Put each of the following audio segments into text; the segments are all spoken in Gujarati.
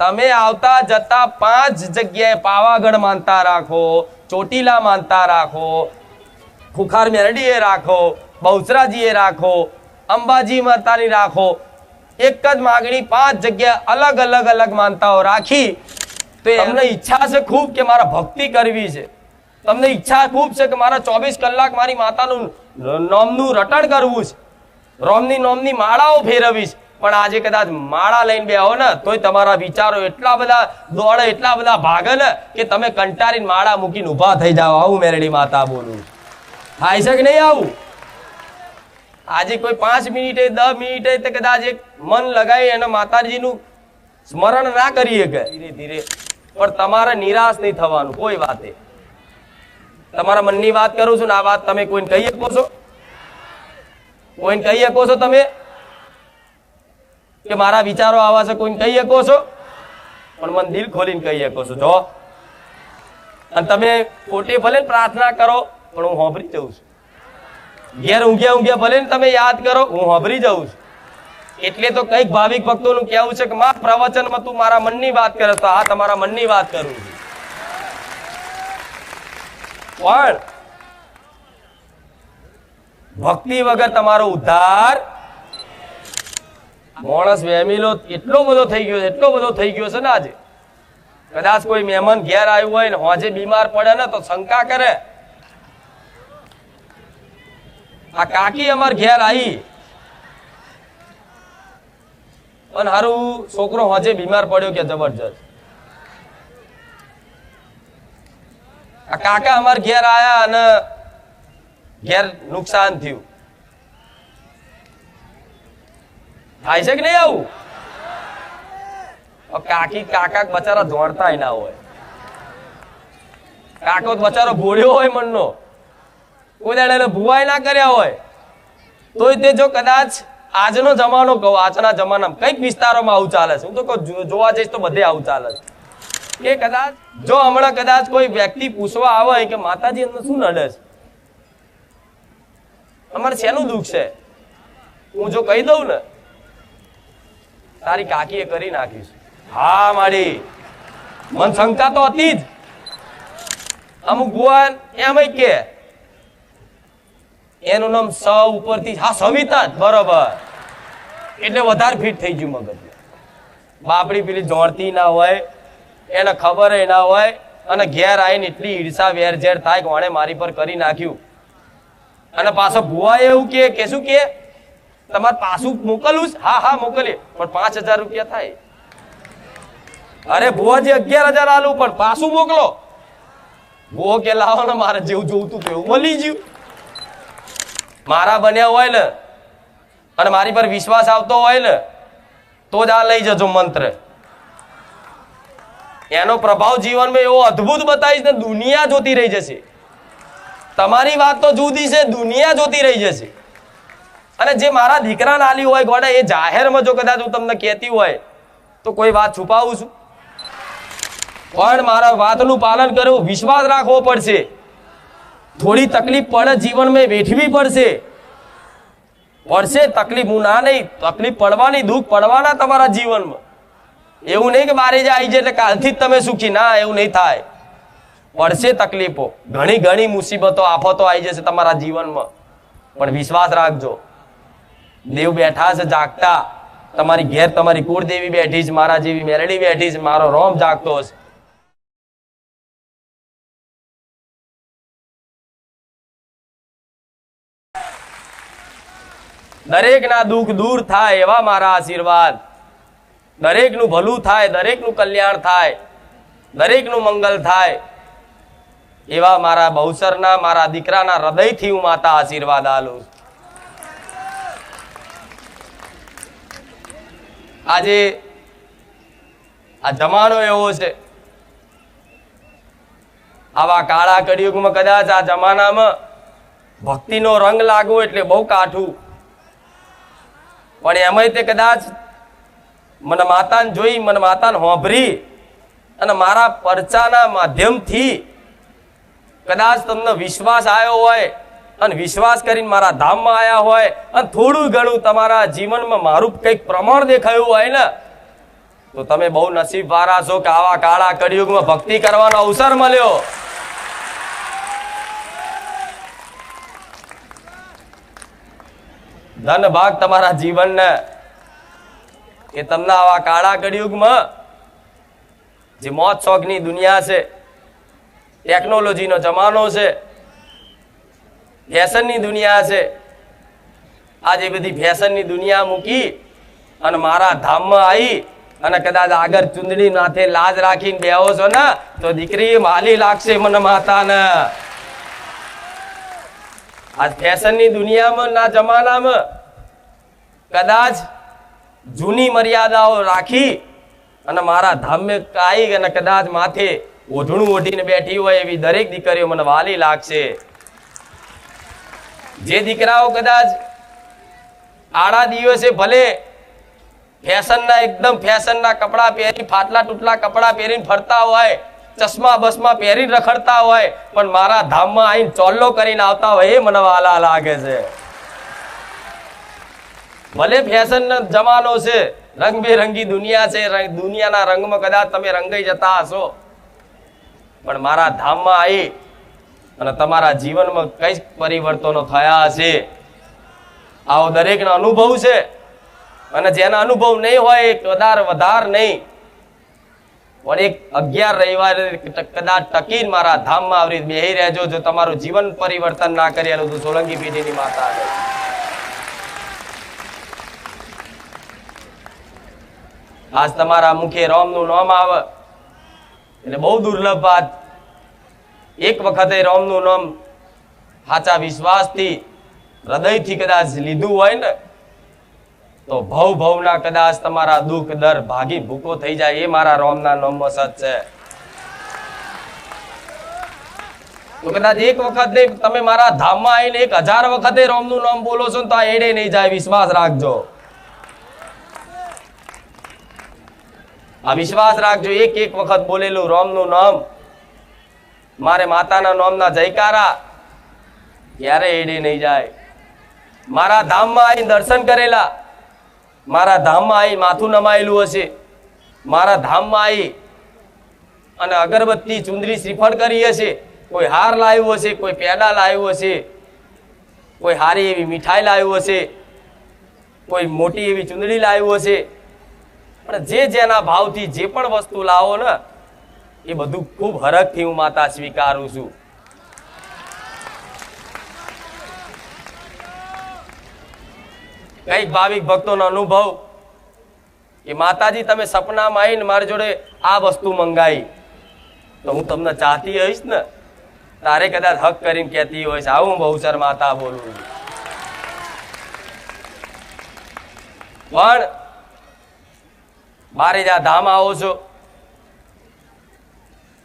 તમે આવતા જતા 5 જગ્યાએ પાવાગઢ માનતા રાખો, ચોટીલા માનતા રાખો, ખુખાર મેરડીએ રાખો, બહુચરાજીએ રાખો, અંબાજી માતાની રાખો, એક જ માગણી 5 જગ્યાએ અલગ અલગ અલગ માનતાઓ રાખી તો તમને ઈચ્છા છે ખૂબ કે મારા ભક્તિ કરવી છે, તમને ઈચ્છા ખૂબ છે કે મારા 24 કલાક મારી માતાનું નામનું રટણ કરવું છે, નોમની માળાઓ ફેરવવી છે, પણ આજે કદાચ માળા લઈને બેહો ને તોય તમારા વિચારો એટલા બધા દોડે, એટલા બધા ભાગે ને કે તમે કંટાળીને માળા મૂકીને ઊભા થઈ જાઓ. આવું મેરડી માતા બોલું થાય છે કે નહીં? આવું આજે કોઈ 5 મિનિટે 10 મિનિટે તો કદાચ એક મન લગાવી અને માતાજીનું સ્મરણ ના કરીએ કે ધીરે ધીરે, પણ તમારે નિરાશ નહીં થવાનું કોઈ વાતે. તમારા મનની વાત કરું છું ને આ વાત તમે કોઈને કહી શકો છો? કોઈને કહી શકો છો તમે કે મારા વિચારો આવા છે? કોઈને કહી શકો છો? પણ મન દિલ ખોલીને કહી શકો છો. જો અને તમે ખોટી ભલે પ્રાર્થના કરો પણ હું હોંભરી જઉં છું. ઘેર ઊંઘ્યા ભલે ને તમે યાદ કરો, હું હોંભરી જઉં છું. એટલે તો કઈક ભાવિક ભક્તોનું કહેવું છે કે માં પ્રવચનમાં તું મારા મનની વાત કરે, તો આ તમારા મનની વાત કરું છું. પણ ભક્તિ વગર તમારો ઉદ્ધાર. માણસ વેમીલો એટલો બધો થઈ ગયો છે ને આજે. કદાચ કોઈ મહેમાન ઘેર આવ્યું હોય ને હોજે બીમાર પડે ને તો શંકા કરે. આ કાકી અમાર ઘેર આવી અને હારું છોકરો હોજે બીમાર પડ્યો કે જબરજસ્ત. આ કાકા અમાર ઘેર આયા અને ઘેર નુકસાન થયું. થાય છે કે નહીં આવું? કાકા બચારા દોડતા ના હોય. કાકો બચારો ભોળ્યો હોય મનનો, કોઈ દાડે ભુવાય ના કર્યા હોય તોય તે જો કદાચ આજનો જમાનો કહું, આજના જમાનામાં કઈક વિસ્તારોમાં આવું ચાલે છે. હું તો કહું જોવા જઈશ તો બધે આવું ચાલે છે કે કદાચ જો હમણાં કદાચ કોઈ વ્યક્તિ પૂછવા આવે કે માતાજી એમને શું નડે છે, અમારે શેનું દુઃખ છે, હું જો કહી દઉં ને તારી કાકીએ કરી નાખીશ. હા મારી મન શંકા તો હતી જ. અમુક ભુવન એમ કે એનું નામ સ ઉપરથી, હા સવિતા જ બરોબર, એટલે વધારે ફિટ થઈ ગયું મગજ. બાપડી પેલી જોડતી ના હોય, એને ખબર ના હોય અને ઘેર આવીને એટલી ઈર્ષા વેરઝેર થાય કે ઓણે મારી પર કરી નાખ્યું. અને પાછો ભુવા એવું કે શું કે તમારે પાછું મોકલવું? હા મોકલીએ, પણ 5000 રૂપિયા થાય. અરે ભુવાજી 11000 આલું પણ પાછું મોકલો. ભુવો કે લાવો ને મારે જેવું જોવું તેવું મળી ગયું. મારા બન્યા હોય ને અને મારી પર વિશ્વાસ આવતો હોય ને તો જ આ લઈ જજો મંત્ર. એનો પ્રભાવ જીવનમાં એવો અદ્ભુત બતાવીશ ને દુનિયા જોતી રહી જશે. તમારી વાત તો જુદી છે, દુનિયા જોતી રહી જશે. અને જે મારા દીકરાને આલી હોય ગોડા, એ જાહેરમાં જો કદાચ હું તમને કહેતી હોય તો કોઈ વાત છુપાવું છું? પણ મારા વાતનું પાલન કરવું, વિશ્વાસ રાખવો પડશે. થોડી તકલીફ પડે જીવનમાં વેઠવી પડશે તકલીફ. હું ના નહીં, તકલીફ પડવાની, દુઃખ પડવાના તમારા જીવનમાં. એવું નહીં કે મારે જે આવી જાય એટલે કાલથી જ તમે સુખી, ના એવું નહીં થાય. પડશે તકલીફો, ઘણી મુસીબતો આફતો આવી જશે તમારા જીવનમાં, પણ વિશ્વાસ રાખજો દેવ બેઠા છે જાગતા. તમારી ઘેર તમારી કુળદેવી બેઠી છે, મારા જેવી મેરડી બેઠી છે, મારો રોમ જાગતો છે. દરેક ના દુઃખ દૂર થાય એવા મારા આશીર્વાદ. દરેકનું ભલું થાય, દરેકનું કલ્યાણ થાય, દરેકનું મંગલ થાય એવા મારા બહુસરના, મારા દીકરાના હૃદયથી હું માતા આશીર્વાદ આલું. આજે આ જમાનો એવો છે, આવા કાળા કળિયુગમાં કદાચ આ જમાનામાં ભક્તિનો રંગ લાગવો એટલે બહુ કાઠું. પણ એમાંય તે કદાચ મને માતાને જોઈ, મને માતાને હોંભરી અને મારા પરચાના માધ્યમથી કદાચ તમને વિશ્વાસ આવ્યો હોય અને વિશ્વાસ કરીને મારા ધામમાં આવ્યા હોય અને થોડું ઘણું તમારા જીવનમાં મારું કંઈક પ્રમાણ દેખાયું હોય ને તો તમે બહુ નસીબ વાળા છો કે આવા કાળા કળિયુગમાં ભક્તિ કરવાનો અવસર મળ્યો. ધન ભાગ તમારા જીવનને કે તમને આવા કાળા કળિયુગમાં જે મોજ શોખની દુનિયા છે, ટેકનોલોજીનો જમાનો છે, ફેશનની દુનિયા છે, આજે બધી ફેશનની દુનિયા મૂકી અને મારા ધામમાં આવી અને કદાચ આગળ ચુંદડી માથે લાજ રાખીને બેહો છો ને તો દીકરી માલી લાગશે મને માતાને. આજ ફેશનની દુનિયામાં ના જમાનામાં કદાચ જૂની મર્યાદાઓ રાખી અને મારા ધામે આવી અને કદાચ માથે ઓઢણું ઓઢીને બેઠી હોય એવી દરેક દીકરીઓ મને વાલી લાગશે. જે દીકરાઓ કદાચ આડા દિવસે ભલે ફેશનના એકદમ ફેશનના કપડા પહેરી ફાટલા તૂટલા કપડા પહેરીને ફરતા હોય, ચશ્મા બસમાં પહેરીને રખડતા હોય, પણ મારા ધામમાં આવીને ચોલ્લો કરીને આવતા હોય એ મને વાલા લાગે છે. ભલે ફેશનનો જમાનો છે, રંગબેરંગી દુનિયા છે, દુનિયાના રંગમાં કદાચ તમે રંગાઈ જતા હશો, પણ મારા ધામમાં આવી અને તમારા જીવનમાં કઈ પરિવર્તનો થયા હશે આવો દરેકનો અનુભવ છે. અને જેના અનુભવ નહીં હોય એ વધાર નહીં, પણ એક 11 રવિવારે કદાચ ટકીને મારા ધામમાં આવી બેહી રહેજો. જો તમારું જીવન પરિવર્તન ના કરેલું તો સોલંકી પેઢીની માતા છે. આજ તમારા મુખે રામનું નામ આવે એટલે બહુ દુર્લભ વાત. એક વખતે રામનું નામ સાચા વિશ્વાસથી હૃદયથી કદાચ લીધું હોય ને તો ભવના કદાચ તમારા દુઃખ દર ભાગી ભૂકો થઈ જાય. એ મારા રામના નામમાં સત છે. તો કદાચ એક વખત નહીં, તમે મારા ધામમાં આવીને 1000 વખતે રામનું નામ બોલો છો તો આ એડે નહીં જાય. વિશ્વાસ રાખજો, આ વિશ્વાસ રાખજો. એક વખત બોલેલું રામનું નામ, મારે માતાના નામના જયકારા ક્યારે એડે નહીં જાય. મારા ધામમાં આવીને દર્શન કરેલા, મારા ધામમાં આવી માથું નમાયેલું હશે, મારા ધામમાં આવી અને અગરબત્તી ચુંદરી શ્રીફળ કરી હશે, કોઈ હાર લાવ્યો હશે, કોઈ પેડા લાવ્યો હશે, કોઈ હારી એવી મીઠાઈ લાવ્યું હશે, કોઈ મોટી એવી ચુંદડી લાવ્યું હશે. પણ જે જેના ભાવથી જે પણ વસ્તુ લાવો ને એ બધું ખૂબ હરખથી હું માતા સ્વીકારું છું. કઈક ભાવિક ભક્તોનો અનુભવ કે માતાજી તમે સપનામાં આવીને મારી જોડે આ વસ્તુ મંગાવી તો હું તમને ચાહતી હોઈશ ને તારે કદાચ હક કરીને કહેતી હોઈશ આવું હું બહુચર માતા બોલું છું. પણ મારે જ્યાં ધામ આવો છો,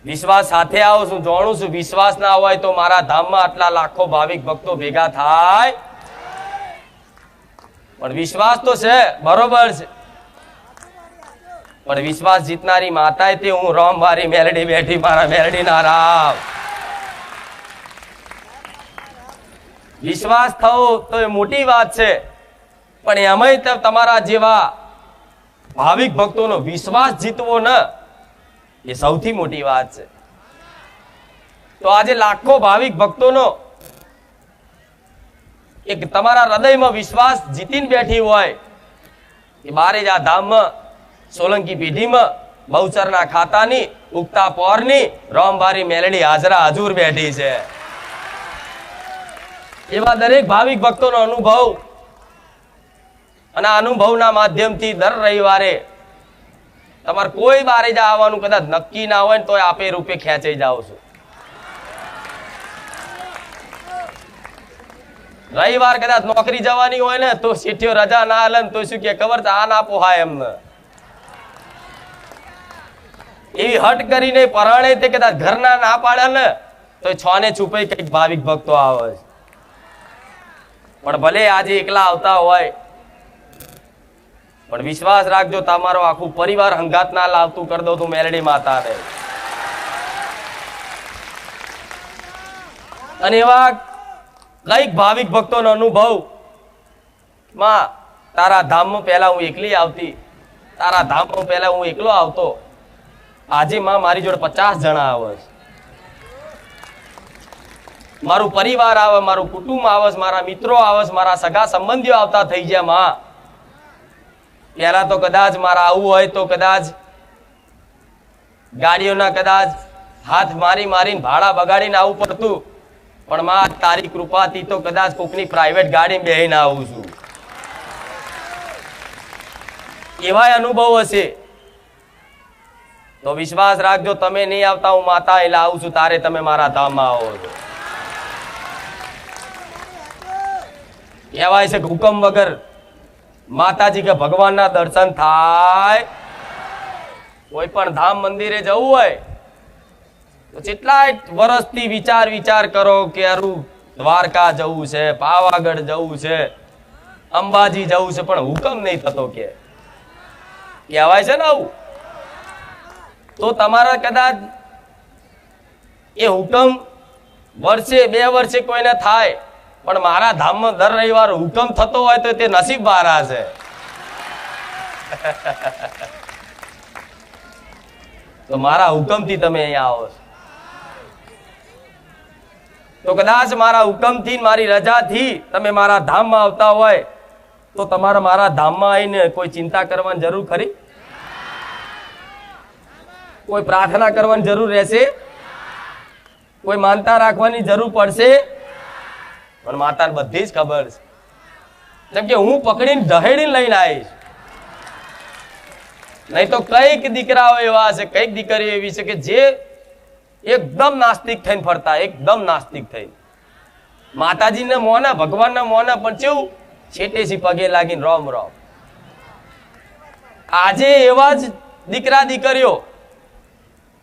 વિશ્વાસ સાથે આવો છું, જાણું છું વિશ્વાસ ના હોય તો મારા ધામમાં આટલા લાખો ભાવિક ભક્તો ભેગા થાય, પણ વિશ્વાસ તો છે બરોબર છે. પણ વિશ્વાસ જીતનારી માતા તે હું રામ મારી મેલડી બેઠી મારા મેલડી ના રામ. વિશ્વાસ થવો તો એ મોટી વાત છે, પણ એમાંય તમારા જેવા ભાવિક ભક્તોનો વિશ્વાસ જીતવો ને એ સૌથી મોટી વાત છે. તો આજે લાખો ભાવિક ભક્તોનો એક તમારા હૃદયમાં વિશ્વાસ જીતીને બેઠી હોય કે બારેજા ધામમાં સોલંકી પેઢીમાં બહુચરના ખાતાની ઉગતા પોરની રામવારી મેલડી હાજરા હજુર બેઠી છે. એવા દરેક ભાવિક ભક્તોનો અનુભવ અને અનુભવના માધ્યમથી દર રવિવારે તમારે કોઈ બારેજા આવવાનું કદાચ નક્કી ના હોય ને તો આપે રૂપે ખેંચાઈ જાઓ છો. રવિવાર કદાચ નોકરી જવાની હોય ને તો શેઠિયો રજા ના હાલે તો શું કે ખબર છે આ ના પોહાય એમને એવી હટ કરીને પરાણે તે કદાચ ઘરના ના પાડે ને તો છને છુપે કઈક ભાવિક ભક્તો આવે છે. પણ ભલે આજે એકલા આવતા હોય પણ વિશ્વાસ રાખજો તમારો આખું પરિવાર હંગાત ના લાવતું કરી દઉં તું મેલડી માતાને. અને એવા કઈક ભાવિક ભક્તોનો અનુભવ માં તારા ધામમાં પહેલા હું એકલી આવતી, તારા ધામમાં પહેલા હું એકલો આવતો, આજે માં મારી જોડે 50 જણા આવે, મારું પરિવાર આવે, મારું કુટુંબ આવે, મારા મિત્રો આવે, મારા સગા સંબંધીઓ આવતા થઈ ગયા. માં પહેલા તો કદાચ મારા આવું હોય તો કદાચ ગાડીઓના કદાચ હાથ મારી મારીને ભાડા બગાડીને આવવું પડતું, પણ માં તારી કૃપાથી તો કદાચ કોકની પ્રાઇવેટ ગાડીમાં બેહીને આવું છું. એવાય અનુભવ હશે તો વિશ્વાસ રાખજો, તમે નહીં આવતા હું માતા એટલે આવું છું, તારે તમે મારા ધામમાં આવો છો. કહેવાય છે હુકમ વગર માતાજી કે ભગવાનના દર્શન થાય. કોઈ પણ ધામ મંદિરે જવું હોય તો કેટલાય વર્ષથી વિચાર કરો કે અરું દ્વારકા જવું છે, પાવાગઢ જવું છે, અંબાજી જવું છે, પણ હુકમ નહીં થતો. કે કહેવાય છે ને આવું. તો તમારા કદાચ એ હુકમ વર્ષે 2 વર્ષે કોઈને થાય, પણ મારા ધામમાં દર રવિવાર હુકમ થતો હોય તો તે નસીબ વાળા છે. તો મારા હુકમથી તમે અહીંયા આવો છો, તો કદાચ મારા હુકમથી મારી રજાથી તમે મારા ધામમાં આવતા હોય તો તમારે મારા ધામમાં આવીને કોઈ ચિંતા કરવાની જરૂર ખરી? કોઈ પ્રાર્થના કરવાની જરૂર રહેશે? કોઈ માનતા રાખવાની જરૂર પડશે? પણ માતાને બધી જ ખબર છે, જેમ કે હું પકડીને ઢહેડીને લઈને આવીશ. નહીં તો કઈક દીકરાઓ એવા છે, કઈક દીકરીઓ એવી છે કે જે એકદમ નાસ્તિક થઈને ફરતા, એકદમ નાસ્તિક થઈને માતાજીને મોના, ભગવાનના મોના, પણ કેવું છેટેથી પગે લાગીને રોમ રોમ. આજે એવા જ દીકરા દીકરીઓ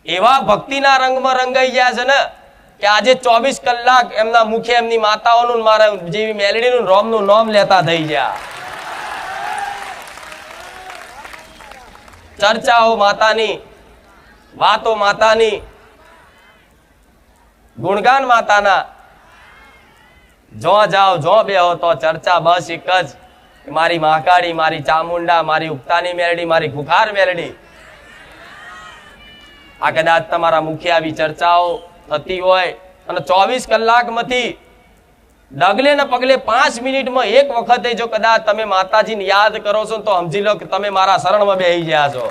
એવા ભક્તિના રંગમાં રંગાઈ ગયા છે ને કે આજે 24 કલાક એમના મુખે એમની માતાઓનું, મારા જેવી મેલડીનું, રોમનું નામ લેતા થઈ ગયા. ચર્ચાઓ માતાની, વાતો માતાની, ગુણગાન માતાના. જો જાઓ જો બેહો તો ચર્ચા બસ એક જ, મારી મહાકાળી, મારી ચામુંડા, મારી ઉગતાની મેલડી, મારી ખુખાર મેલડી. આ કદાચ તમારા મુખે આવી ચર્ચાઓ થતી હોય અને 24 કલાકમાંથી ડગલે ને પગલે 5 મિનિટમાં એક વખતે જો કદાચ તમે માતાજીને યાદ કરો છો તો સમજી લો કે તમે મારા શરણમાં બેહી ગયા છો.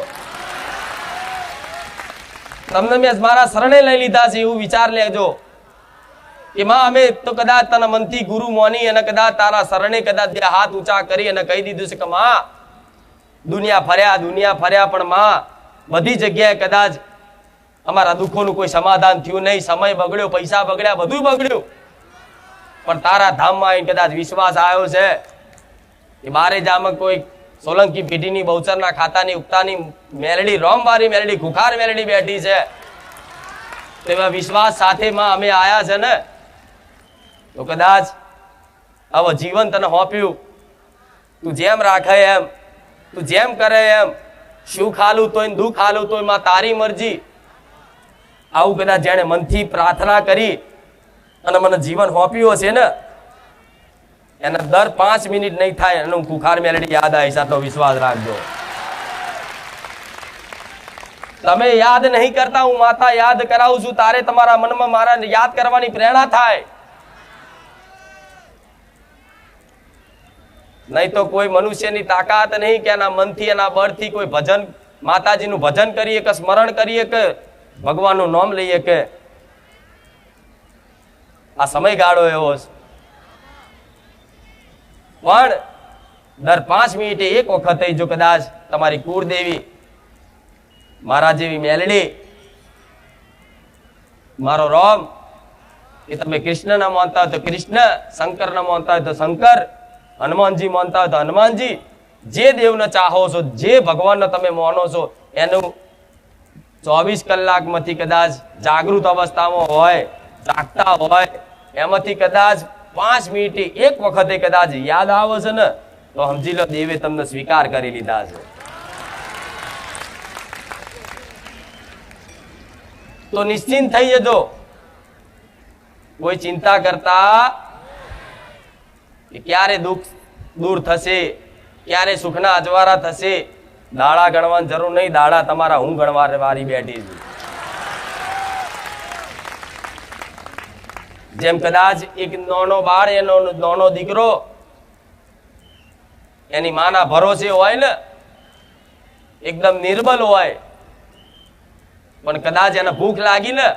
તમને મેં મારા શરણે લઈ લીધા છે એવું વિચાર લેજો કે માં અમે તો કદાચ તને મનથી ગુરુ મોની અને કદાચ તારા શરણે કદાચ 2 હાથ ઊંચા કરી અને કહી દીધું છે કે માં દુનિયા ફર્યા પણ માં બધી જગ્યાએ કદાચ અમારા દુઃખોનું કોઈ સમાધાન થયું નહીં, સમય બગડ્યો, પૈસા બગડ્યા, બધું બગડ્યું, પણ તારા ધામમાં આવીને કદાચ વિશ્વાસ આવ્યો છે કે બારે જામક કોઈ સોલંકી પેઢીની બહુચરના ખાતાની ઉગતાની મેલડી, રોમવારી મેલડી, ખુખાર મેલડી બેઠી છે. તેવા વિશ્વાસ સાથે માં અમે આયા છે ને, તો કદાચ હવે જીવન તને હોપ્યું, તું જેમ રાખે એમ, તું જેમ કરે એમ, સુખ હાલું તોય દુઃખ હાલું તોય માં તારી મરજી. આવું કદાચ જેને મનથી પ્રાર્થના કરી અને મને જીવન હોપ્યું હશે ને, એને દર 5 મિનિટ નહીં થાય એનું ખુખાર મેલડી યાદ આવી. આટલો વિશ્વાસ રાખજો. તમે યાદ નહીં કરતા, હું માતા યાદ કરાવું છું, તારે તમારા મનમાં મારા યાદ કરવાની પ્રેરણા થાય. નહીં તો કોઈ મનુષ્યની તાકાત નહીં કે એના મનથી, એના બળથી કોઈ ભજન, માતાજીનું ભજન કરીએ કે સ્મરણ કરીએ કે ભગવાનનું નામ લઈએ. કે આ સમયગાળો એવો છે, પણ દર 5 મિનિટે એક વખતે જો કદાચ તમારી કુળદેવી, મારા જેવી મેલડી, મારો રોમ, એ તમે કૃષ્ણના માનતા હોય તો કૃષ્ણ, શંકરના માનતા હોય તો શંકર, હનુમાનજી માનતા હોય તો હનુમાનજી, જે દેવને ચાહો છો, જે ભગવાનને તમે માનો છો એનું 24 કલાકમાંથી કદાચ જાગૃત અવસ્થામાં હોય, જાગતા હોય, એમાંથી કદાચ 5 મિનિટે એક વખતે કદાચ યાદ આવે છે ને, તો સમજી લો દેવે તમને સ્વીકાર કરી લીધા છે. તો નિશ્ચિંત થઈ જજો, કોઈ ચિંતા કરતા કે ક્યારે દુઃખ દૂર થશે, ક્યારે સુખના અજવાળા થશે, દાડા ગણવાની જરૂર નહીં, દાડા તમારા હું ગણવા વારી બેઠી છું. જેમ કદાચ એક નાનો બાળ, એનો નાનો દીકરો એની માના ભરોસે હોય ને, એકદમ નિર્બલ હોય, પણ કદાચ એને ભૂખ લાગી ને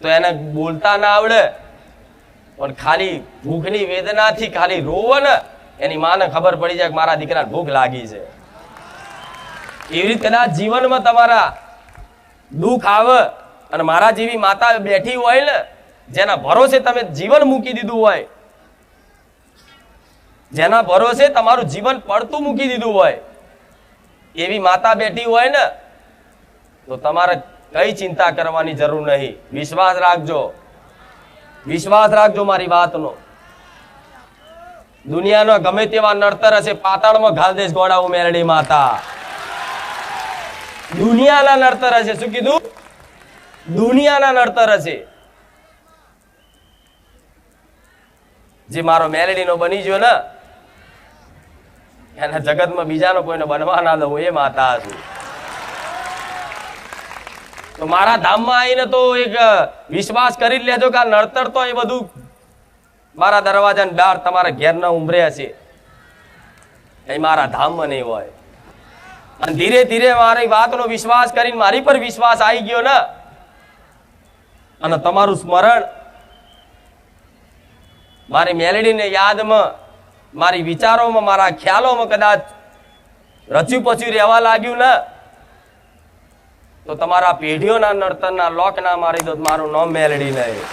તો એને બોલતા ના આવડે, પણ ખાલી ભૂખની વેદનાથી ખાલી રોવે ને, એની માને ખબર પડી જાય કે મારા દીકરાને ભૂખ લાગી છે. એવી રીતે કદાચ જીવનમાં તમારા દુઃખ આવે અને મારા જેવી માતા બેઠી હોય ને, જેના ભરોસે તમે જીવન મૂકી દીધું હોય, જેના ભરોસે તમારું જીવન પડતું મૂકી દીધું હોય, એવી માતા બેઠી હોય ને, તો તમારે કઈ ચિંતા કરવાની જરૂર નહીં. વિશ્વાસ રાખજો, વિશ્વાસ રાખજો મારી વાતનો. દુનિયાનો ગમે તેવા નડતર હશે, પાતાળમાં ઘાલ દેશ ગોળાઓ મેરડી માતા. દુનિયાના નડતર હશે. શું કીધું? દુનિયાના નડતર હશે. જે મારો મેલેડીનો બની ગયો ને, એના જગતમાં બીજાનો કોઈને બનવા ના દઉં, એ માતા હતી. તો મારા ધામમાં આવીને તો એક વિશ્વાસ કરી લેજો કે આ નડતર તો એ બધું મારા દરવાજાની બહાર તમારા ઘેરના ઉંબરે હશે, એ મારા ધામમાં નહીં હોય. અને ધીરે ધીરે મારી વાતનો વિશ્વાસ કરીને મારી પર વિશ્વાસ આવી ગયો ને, અને તમારું સ્મરણ મારી મેલેડીને યાદમાં, મારી વિચારોમાં, મારા ખ્યાલોમાં કદાચ રચ્યું પચ્યું રહેવા લાગ્યું ને, તો તમારા પેઢીઓના નડતરના લોક ના મારી દો. મારું નામ મેલેડી નહીં,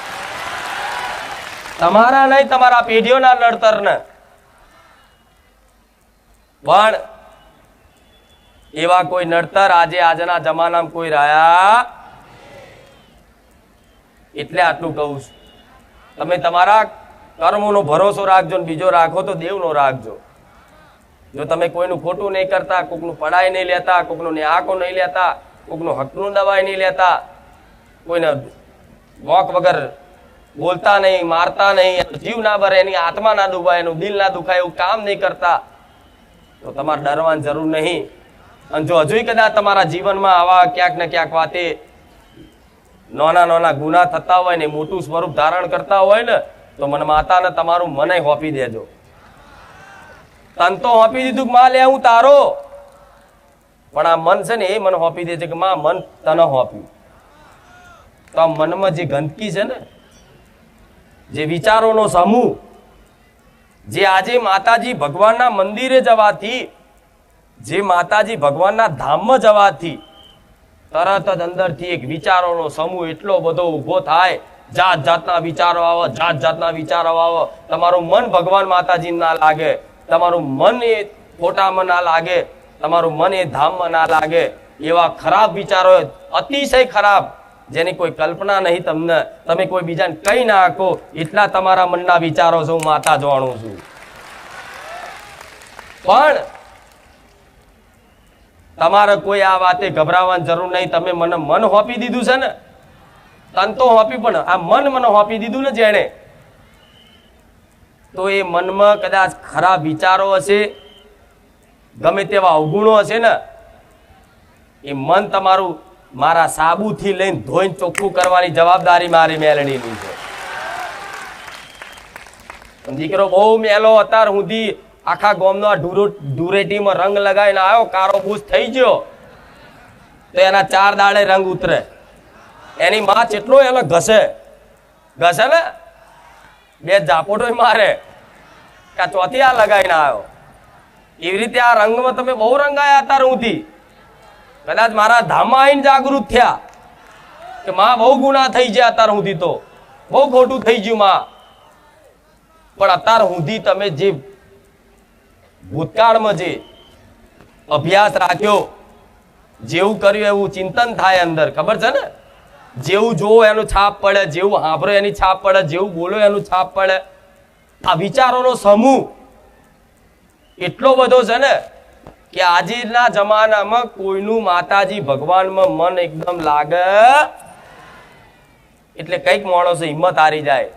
તમારા નહીં, તમારા પેઢીઓના નડતર ને. પણ એવા કોઈ નડતર આજે આજના જમાનામાં કોઈ રહ્યા, એટલે આટલું કહું છું. તમે તમારા કર્મોનો ભરોસો રાખજો, ને બીજો રાખો તો દેવનો રાખજો. જો તમે કોઈનું ખોટું નહીં કરતા, કોકનું પડાઈ નહીં લેતા, કોકનું ન્યાકો નહીં લેતા, કોકનું હકનું દવાઈ નહીં લેતા, કોઈને વોક વગર બોલતા નહીં, મારતા નહીં, જીવ ના ભરે, એની આત્મા ના દુખાય, એનું દિલ ના દુખાય, એવું કામ નહીં કરતા, તો તમારે ડરવાની જરૂર નહીં. અને જો હજુ કદાચ તમારા જીવનમાં આવા ક્યાંક ને ક્યાંક વાતે નાના નાના ગુના થતા હોય ને, મોટું સ્વરૂપ ધારણ કરતા હોય ને, તો મને માતાને તમારું મને હોપી દેજો. તન તો હોપી દીધું કે માં લે હું તારો, પણ આ મન છે ને, એ મને હોપી દે છે કે માં મન તને હોપ્યું. તો આ મનમાં જે ગંદકી છે ને, જે વિચારોનો સમૂહ, જે આજે માતાજી ભગવાનના મંદિરે જવાથી, જે માતાજી ભગવાનના ધામમાં જવાથી તરત જ અંદરથી એક વિચારોનો સમૂહ એટલો બધો ઉભો થાય, જાત જાતના વિચારો આવો, જાત જાતના વિચારો આવો. તમારું મન ભગવાન માતાજી ના લાગે, તમારું મન એ ખોટામાં ના લાગે, તમારું મન એ ધામમાં ના લાગે. એવા ખરાબ વિચારો, અતિશય ખરાબ, જેની કોઈ કલ્પના નહીં તમને, તમે કોઈ બીજાને કઈ ના આખો, એટલા તમારા મનના વિચારો છે. હું માતા જાણું છું. પણ તમારે કોઈ આ વાતે ગભરાવાની જરૂર નહીં. તમે મને મન હોપી દીધું છે ને, તન તો હોપી, પણ આ મન મને હોપી દીધું ને જેને, તો એ મનમાં કદાચ ખરાબ વિચારો હશે, ગમે તેવા અવગુણો હશે ને, એ મન તમારું મારા સાબુથી લઈને ધોઈને ચોખ્ખું કરવાની જવાબદારી મારી મેલડીની છે. દીકરો બહુ મેલો, અત્યાર સુધી આખા ગામનો ધૂળેટીમાં રંગ લગાવીને આવ્યો, કારો બૂસ થઈ ગયો, તો એના 4 દાડે રંગ ઉતરે. એની માં જેટલો એને ઘસે ને, 2 ઝાપોટો મારે કે ચોથી આ લગાવીને આવ્યો. એવી રીતે આ રંગમાં તમે બહુ રંગાયા અત્યાર સુધી. કદાચ મારા ધામમાં આવીને જાગૃત થયા કે માં બહુ ગુના થઈ ગયા અત્યાર સુધી, તો બહુ ખોટું થઈ ગયું માં. પણ અત્યાર સુધી તમે જે ભૂતકાળમાં જે અભ્યાસ રાખ્યો, જેવું કર્યું એવું ચિંતન થાય અંદર, ખબર છે ને? જેવું જોવો એનું છાપ પડે, જેવું સાંભળો એની છાપ પડે, જેવું બોલો એનું છાપ પડે. આ વિચારોનો સમૂહ એટલો બધો છે ને કે આજના જમાનામાં કોઈનું માતાજી ભગવાનમાં મન એકદમ લાગે એટલે કઈક માણસો હિંમત હારી જાય,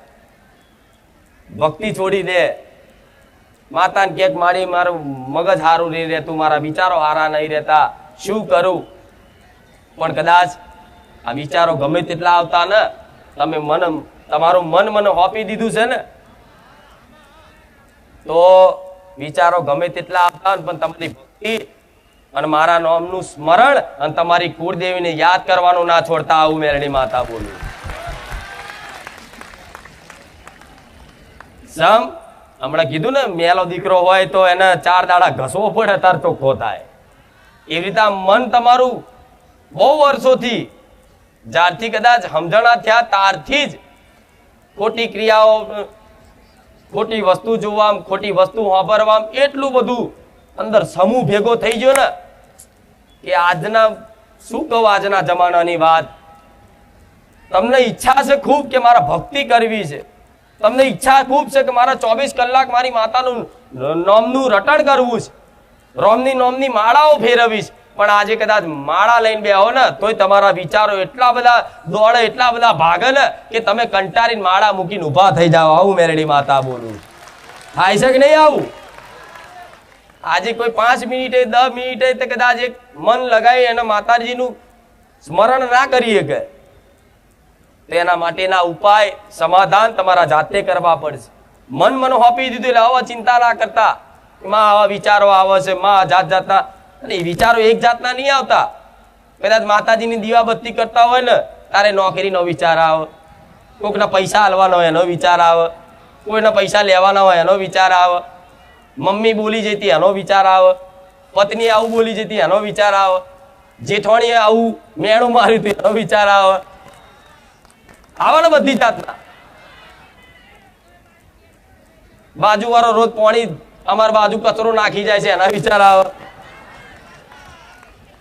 ભક્તિ છોડી દે, માતાને ક્યાંક મારું મગજ સારું નહીં રહેતું, મારા વિચારો સારા નહીં રહેતા, શું કરું? પણ કદાચ આ વિચારો ગમે તેટલા આવતા ને, તમે તમારું મન મને સોંપી દીધું છે ને, તો વિચારો ગમે તેટલા આવતા પણ તમારી ભક્તિ અને મારા નામનું સ્મરણ અને તમારી કુળદેવીને યાદ કરવાનું ના છોડતા, આવું મેરડી માતા બોલું. હમણાં કીધું ને, મેલો દીકરો હોય તો એને 4 દાડા ઘસવો પડે તાર ચોખ્ખો થાય. એવી રીતે મન તમારું બહુ વર્ષોથી, જ્યારથી કદાચ સમજણા થયા ત્યારથી જ ખોટી ક્રિયાઓ, ખોટી વસ્તુ જોવા, ખોટી વસ્તુ વાપરવા, એટલું બધું અંદર સમૂહ ભેગો થઈ ગયો ને કે આજના શું કહું, આજના જમાનાની વાત. તમને ઈચ્છા છે ખૂબ કે મારા ભક્તિ કરવી છે, તમને ઈચ્છા ખૂબ છે કે મારા 24 કલાક મારી માતાનું નામનું રટણ કરવું છે, નોમની માળાઓ ફેરવીશ. પણ આજે કદાચ માળા લઈને બેહો ને તોય તમારા વિચારો એટલા બધા દોડે, એટલા બધા ભાગે ને કે તમે કંટાળીને માળા મૂકીને ઉભા થઈ જાઓ. આવું મેરડી માતા બોલું. થાય છે કે નહીં આવું? આજે કોઈ 5 મિનિટે 10 મિનિટે કદાચ એક મન લગાવી અને માતાજીનું સ્મરણ ના કરીએ કે તેના માટેના ઉપાય, સમાધાન તમારા જાતે કરવા પડશે. મન હોપી દીધું એટલે આવા ચિંતા ના કરતા, માં આવા વિચારો આવે છે, માં જાતના, અને એ વિચારો એક જાતના નહીં આવતા. કદાચ માતાજીની દીવાબત્તી કરતા હોય ને તારે નોકરીનો વિચાર આવે, કોઈકના પૈસા હાલવાના હોય એનો વિચાર આવે, કોઈના પૈસા લેવાના હોય એનો વિચાર આવે, મમ્મી બોલી જતી એનો વિચાર આવે, પત્ની આવું બોલી જતી એનો વિચાર આવે, જેઠવાણીએ આવું મેણું માર્યું હતું એનો વિચાર આવે ને બધી જાતના. બાજુ વાળો રોજ પાણી અમારી બાજુ કચરો નાખી જાય છે એના વિચાર આવે.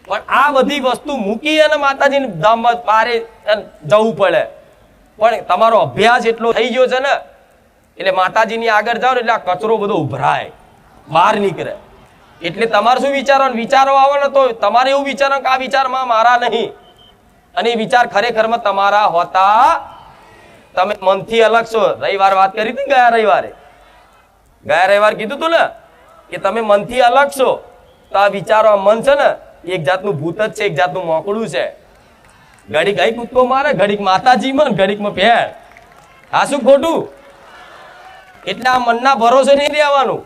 પણ આ બધી વસ્તુ મૂકી અને માતાજીની ધામમાં પારે જવું પડે. પણ તમારો અભ્યાસ એટલો થઈ ગયો છે ને એટલે માતાજીની આગળ જાઓ એટલે આ કચરો બધો ઉભરાય, બહાર નીકળે. એટલે તમારે શું વિચારો આવે ને તો તમારે એવું વિચારો કે આ વિચારમાં મારા નહીં, અને એ વિચાર ખરેખરમાં તમારા હોતા. તમે મનથી અલગ છો. રવિવાર વાત કરી હતી, ગયા રવિવાર કીધું તું ને કે તમે મનથી અલગ છો. તો આ વિચારો, મન છે ને એક જાતનું ભૂત જ છે, એક જાતનું મોકળું છે. ઘડીક કઈ કૂદકો મારે, ઘડીક માતાજી માં, ઘડીકમાં ભેળ. આ શું ખોટું? એટલે આ મનના ભરોસે નહીં રહેવાનું.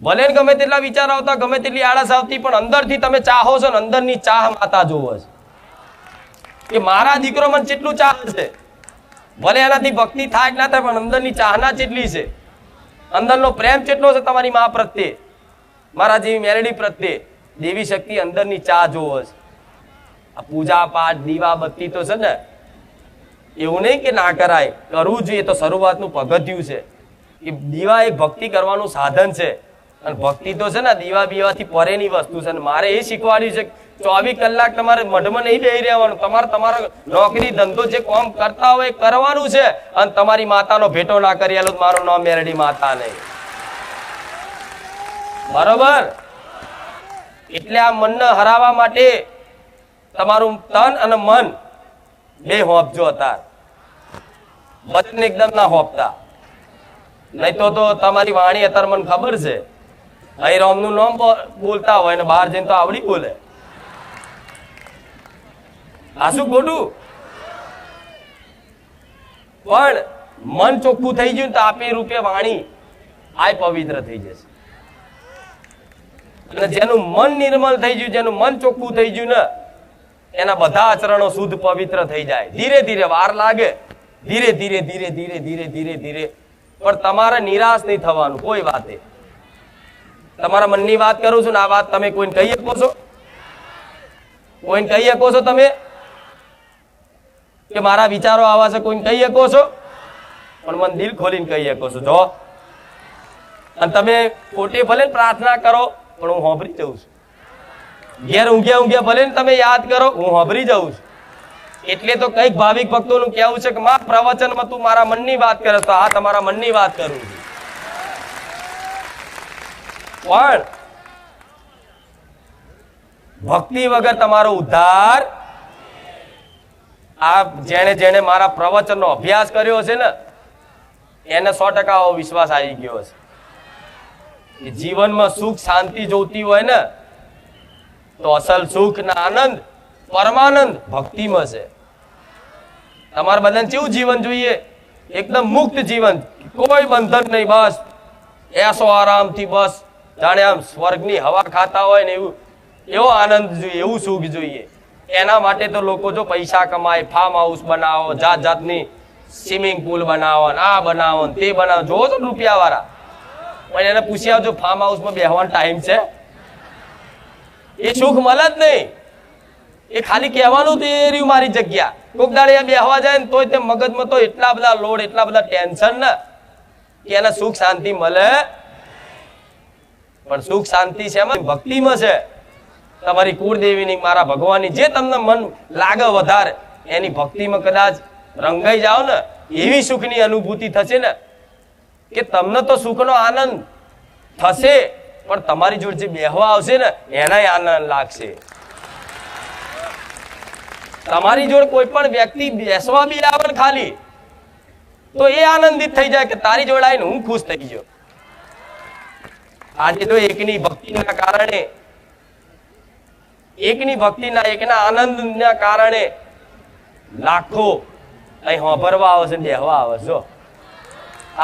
ભલે ગમે તેટલા વિચાર આવતા, ગમે તેટલી આળસ આવતી, પણ અંદરથી તમે ચાહો છો ને, અંદરની ચાહ માતા જોવો છે કે મારા દીકરો મને કેટલું ચાહે છે. ભલે એનાથી ભક્તિ થાય ના થાય, પણ અંદરની ચાહના કેટલી છે, અંદરનો પ્રેમ કેટલો છે તમારી મા પ્રત્યે, મારા જેવી મેરડી પ્રત્યે. દેવી શક્તિ અંદરની ચાહ જોવો છે. આ પૂજા પાઠ દીવાબત્તી તો છે ને, એવું નહીં કે ના કરાય, કરવું જોઈએ. તો શરૂઆતનું પગથિયું છે કે દીવા એક ભક્તિ કરવાનું સાધન છે. અને ભક્તિ તો છે ને દીવા બીવાથી પરેની વસ્તુ છે. મારે એ શીખવાડ્યું છે 24 કલાક તમારે મઢમાં નહીં બેસી રહેવાનું. તમારો નોકરી ધંધો જે કામ કરતા હોય કરવાનું છે. અને તમારી માતાનો ભેટો ના કરી આલો, મારું નામ મેરડી માતા નહીં. બરોબર? એટલે આ મનને હરાવવા માટે તમારું તન અને મન બે હોપજો હતા. વચન એકદમ ના હોપતા, નહીં તો તમારી વાણી અત્યારે મને ખબર છે, અહીં રામનું નામ બોલતા હોય ને બહાર જઈને તો આવડી બોલે. આ શું ખોટું? પણ મન ચોખ્ખું થઈ ગયું તો આપે રૂપે વાણી આ પવિત્ર થઈ જશે. અને જેનું મન નિર્મળ થઈ ગયું, જેનું મન ચોખ્ખું થઈ ગયું ને, એના બધા આચરણો શુદ્ધ પવિત્ર થઈ જાય. ધીરે ધીરે વાર લાગે, ધીરે ધીરે ધીરે ધીરે ધીરે ધીરે ધીરે. પણ તમારે નિરાશ નહીં થવાનું કોઈ વાતે. તમારા મનની વાત કરું છું ને, આ વાત તમે કોઈને કહી શકો છો? કોઈને કહી શકો છો તમે કે મારા વિચારો આવા છે? કોઈને કહી શકો છો? પણ મન દિલ ખોલીને કહી શકો છો. જો અને તમે ખોટે ભલે પ્રાર્થના કરો, પણ હું હોંભરી જઉં છું. ઘેર ઊંઘ્યા ભલે ને તમે યાદ કરો, હું હોંભરી જાઉં છું. એટલે તો કઈક ભાવિક ભક્તોનું કહેવું છે કે માં પ્રવચનમાં તું મારા મનની વાત કરે, તો આ તમારા મનની વાત કરું છું. પણ ભક્તિ વગર તમારો ઉદ્ધાર. આ જેણે મારા પ્રવચનનો અભ્યાસ કર્યો છે ને, એને 100% વિશ્વાસ આવી ગયો છે કે જીવનમાં સુખ શાંતિ જોતી હોય ને તો અસલ સુખ ને આનંદ પરમાનંદ ભક્તિમાં છે. તમારે બધાને કેવું જીવન જોઈએ? એકદમ મુક્ત જીવન, કોઈ બંધન નહીં, બસ એસો આરામથી, બસ જાણે આમ સ્વર્ગની હવા ખાતા હોય ને એવું, એવો આનંદ જોઈએ, એવું સુખ જોઈએ. એના માટે તો લોકો જો પૈસા કમાય, ફાર્મ હાઉસ બનાવો, જાત જાતની સ્વિમિંગ પુલ બનાવો, આ બનાવો તે બનાવો, જોવો તો રૂપિયા વાળા. પણ એને પૂછી આવજો ફાર્મ હાઉસમાં બેહવાનો ટાઈમ છે? એ સુખ મળે જ નહીં. એ ખાલી કહેવાનું તો એ રહ્યું મારી જગ્યા. કોક દાડે બેહવા જાય ને તોય તે મગજમાં તો એટલા બધા લોડ, એટલા બધા ટેન્શન ને કે એને સુખ શાંતિ મળે. પણ સુખ શાંતિ છે એમાં ભક્તિમાં છે. તમારી કુળદેવીની, મારા ભગવાનની, જે તમને મન લાગે વધારે એની ભક્તિમાં કદાચ રંગાઈ જાઓ ને, એવી સુખની અનુભૂતિ થશે ને કે તમને તો સુખનો આનંદ થશે, પણ તમારી જોડે જે બેહવા આવશે ને એનાય આનંદ લાગશે. તમારી જોડે કોઈ પણ વ્યક્તિ બેસવા બી આવે ને ખાલી, તો એ આનંદિત થઈ જાય કે તારી જોડે આવીને હું ખુશ થઈ ગયો. આજે તો એકની ભક્તિના કારણે, એકની ભક્તિના, એકના આનંદના કારણે લાખો અહીં હોભરવા આવે છે, બેહવા આવે છે. જો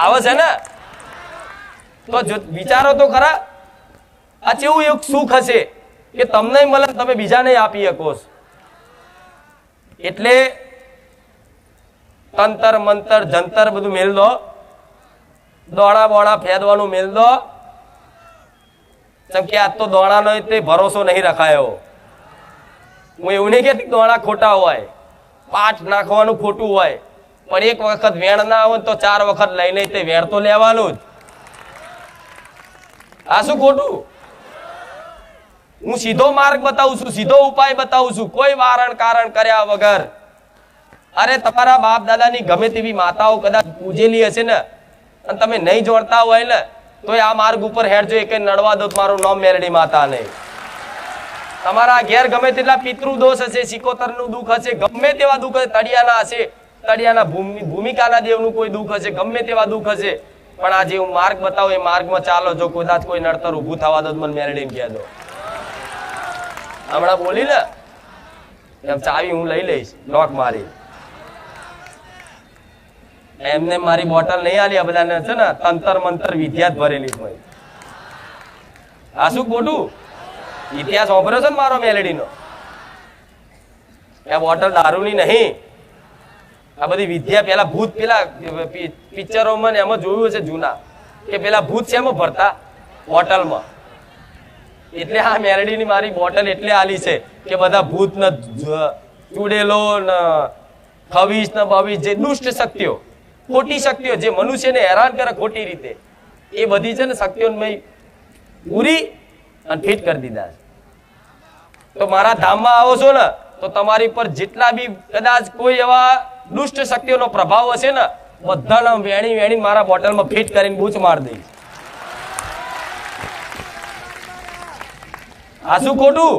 આવે છે ને, તો જો વિચારો તો ખરા, આ કેવું એક સુખ હશે કે તમને મળે, તમે બીજાને આપી શકો. એટલે તંતર મંતર જંતર બધું મેલ દો, દોડા બોડા ફેદવાનું મેલ દો. કેમ કે આજ તો દોડાનો તે ભરોસો નહીં રખાયો. હું એવું નહીં કહેતી દોડા ખોટા હોય, પાઠ નાખવાનું ખોટું હોય, પણ એક વખત વેણ ના હોય તો 4 વખત લઈને તે વેણ તો લેવાનું જ. આ શું ખોટું? હું સીધો માર્ગ બતાવું છું, સીધો ઉપાય બતાવું છું, કોઈ વારણ કારણ કર્યા વગર. અરે તમારા બાપ દાદાની ગમે તેવી માતાઓ કદાચ પૂજેલી હશે ને, અને તમે નહીં જોડતા હોય ને, તો આ માર્ગ ઉપર હેડજો, એક નડવા દો મારું નામ મેલડી માતા નહીં. તમારા ઘેર ગમે તેટલા પિતૃ દોષ હશે, સિકોતરનું દુઃખ હશે, ગમે તેવા દુઃખ હશે, તળિયાના હશે, તળિયાના ભૂમિકાના દેવનું કોઈ દુઃખ હશે, ગમે તેવા દુઃખ હશે, પણ આ જે હું માર્ગ બતાવું એ માર્ગમાં ચાલો. જો કદાચ કોઈ નડતર ઊભું થવા દો મને મેલડી કહી દો. હમણાં બોલી ને એમ ચાવી હું લઈ લઈશ, લોક મારી. એમને મારી બોટલ નહીં આલી. આ બધાને છે ને તંતર મંતર વિદ્યા જ ભરેલી હોય. આ શું ખોટું? ઇતિહાસ વાપર્યો છે ને મારો મેલેડીનો. આ બોટલ દારૂની નહીં, આ બધી વિદ્યા. પેલા ભૂત, પેલા પિક્ચરોમાં ને એમાં જોયું હશે જૂના, કે પેલા ભૂત છે એમાં ભરતા બોટલમાં. એટલે આ મેલડીની મારી બોટલ એટલે આલી છે કે બધા ભૂત ને ચૂડેલો ને ખવીશ ને બવીશ, જે દુષ્ટ શક્તિઓ, ખોટી શક્તિઓ જે મનુષ્યને હેરાન કરે ખોટી રીતે, એ બધી છે ને શક્તિઓ પૂરી અને ફિટ કરી દીધા. તો મારા ધામમાં આવો છો ને તો તમારી પર જેટલા બી કદાચ કોઈ એવા દુષ્ટ શક્તિઓનો પ્રભાવ હશે ને, બધાને વેણી વેણી મારા બોટલમાં ફિટ કરીને બૂચ માર દઈશ. આ શું ખોટું?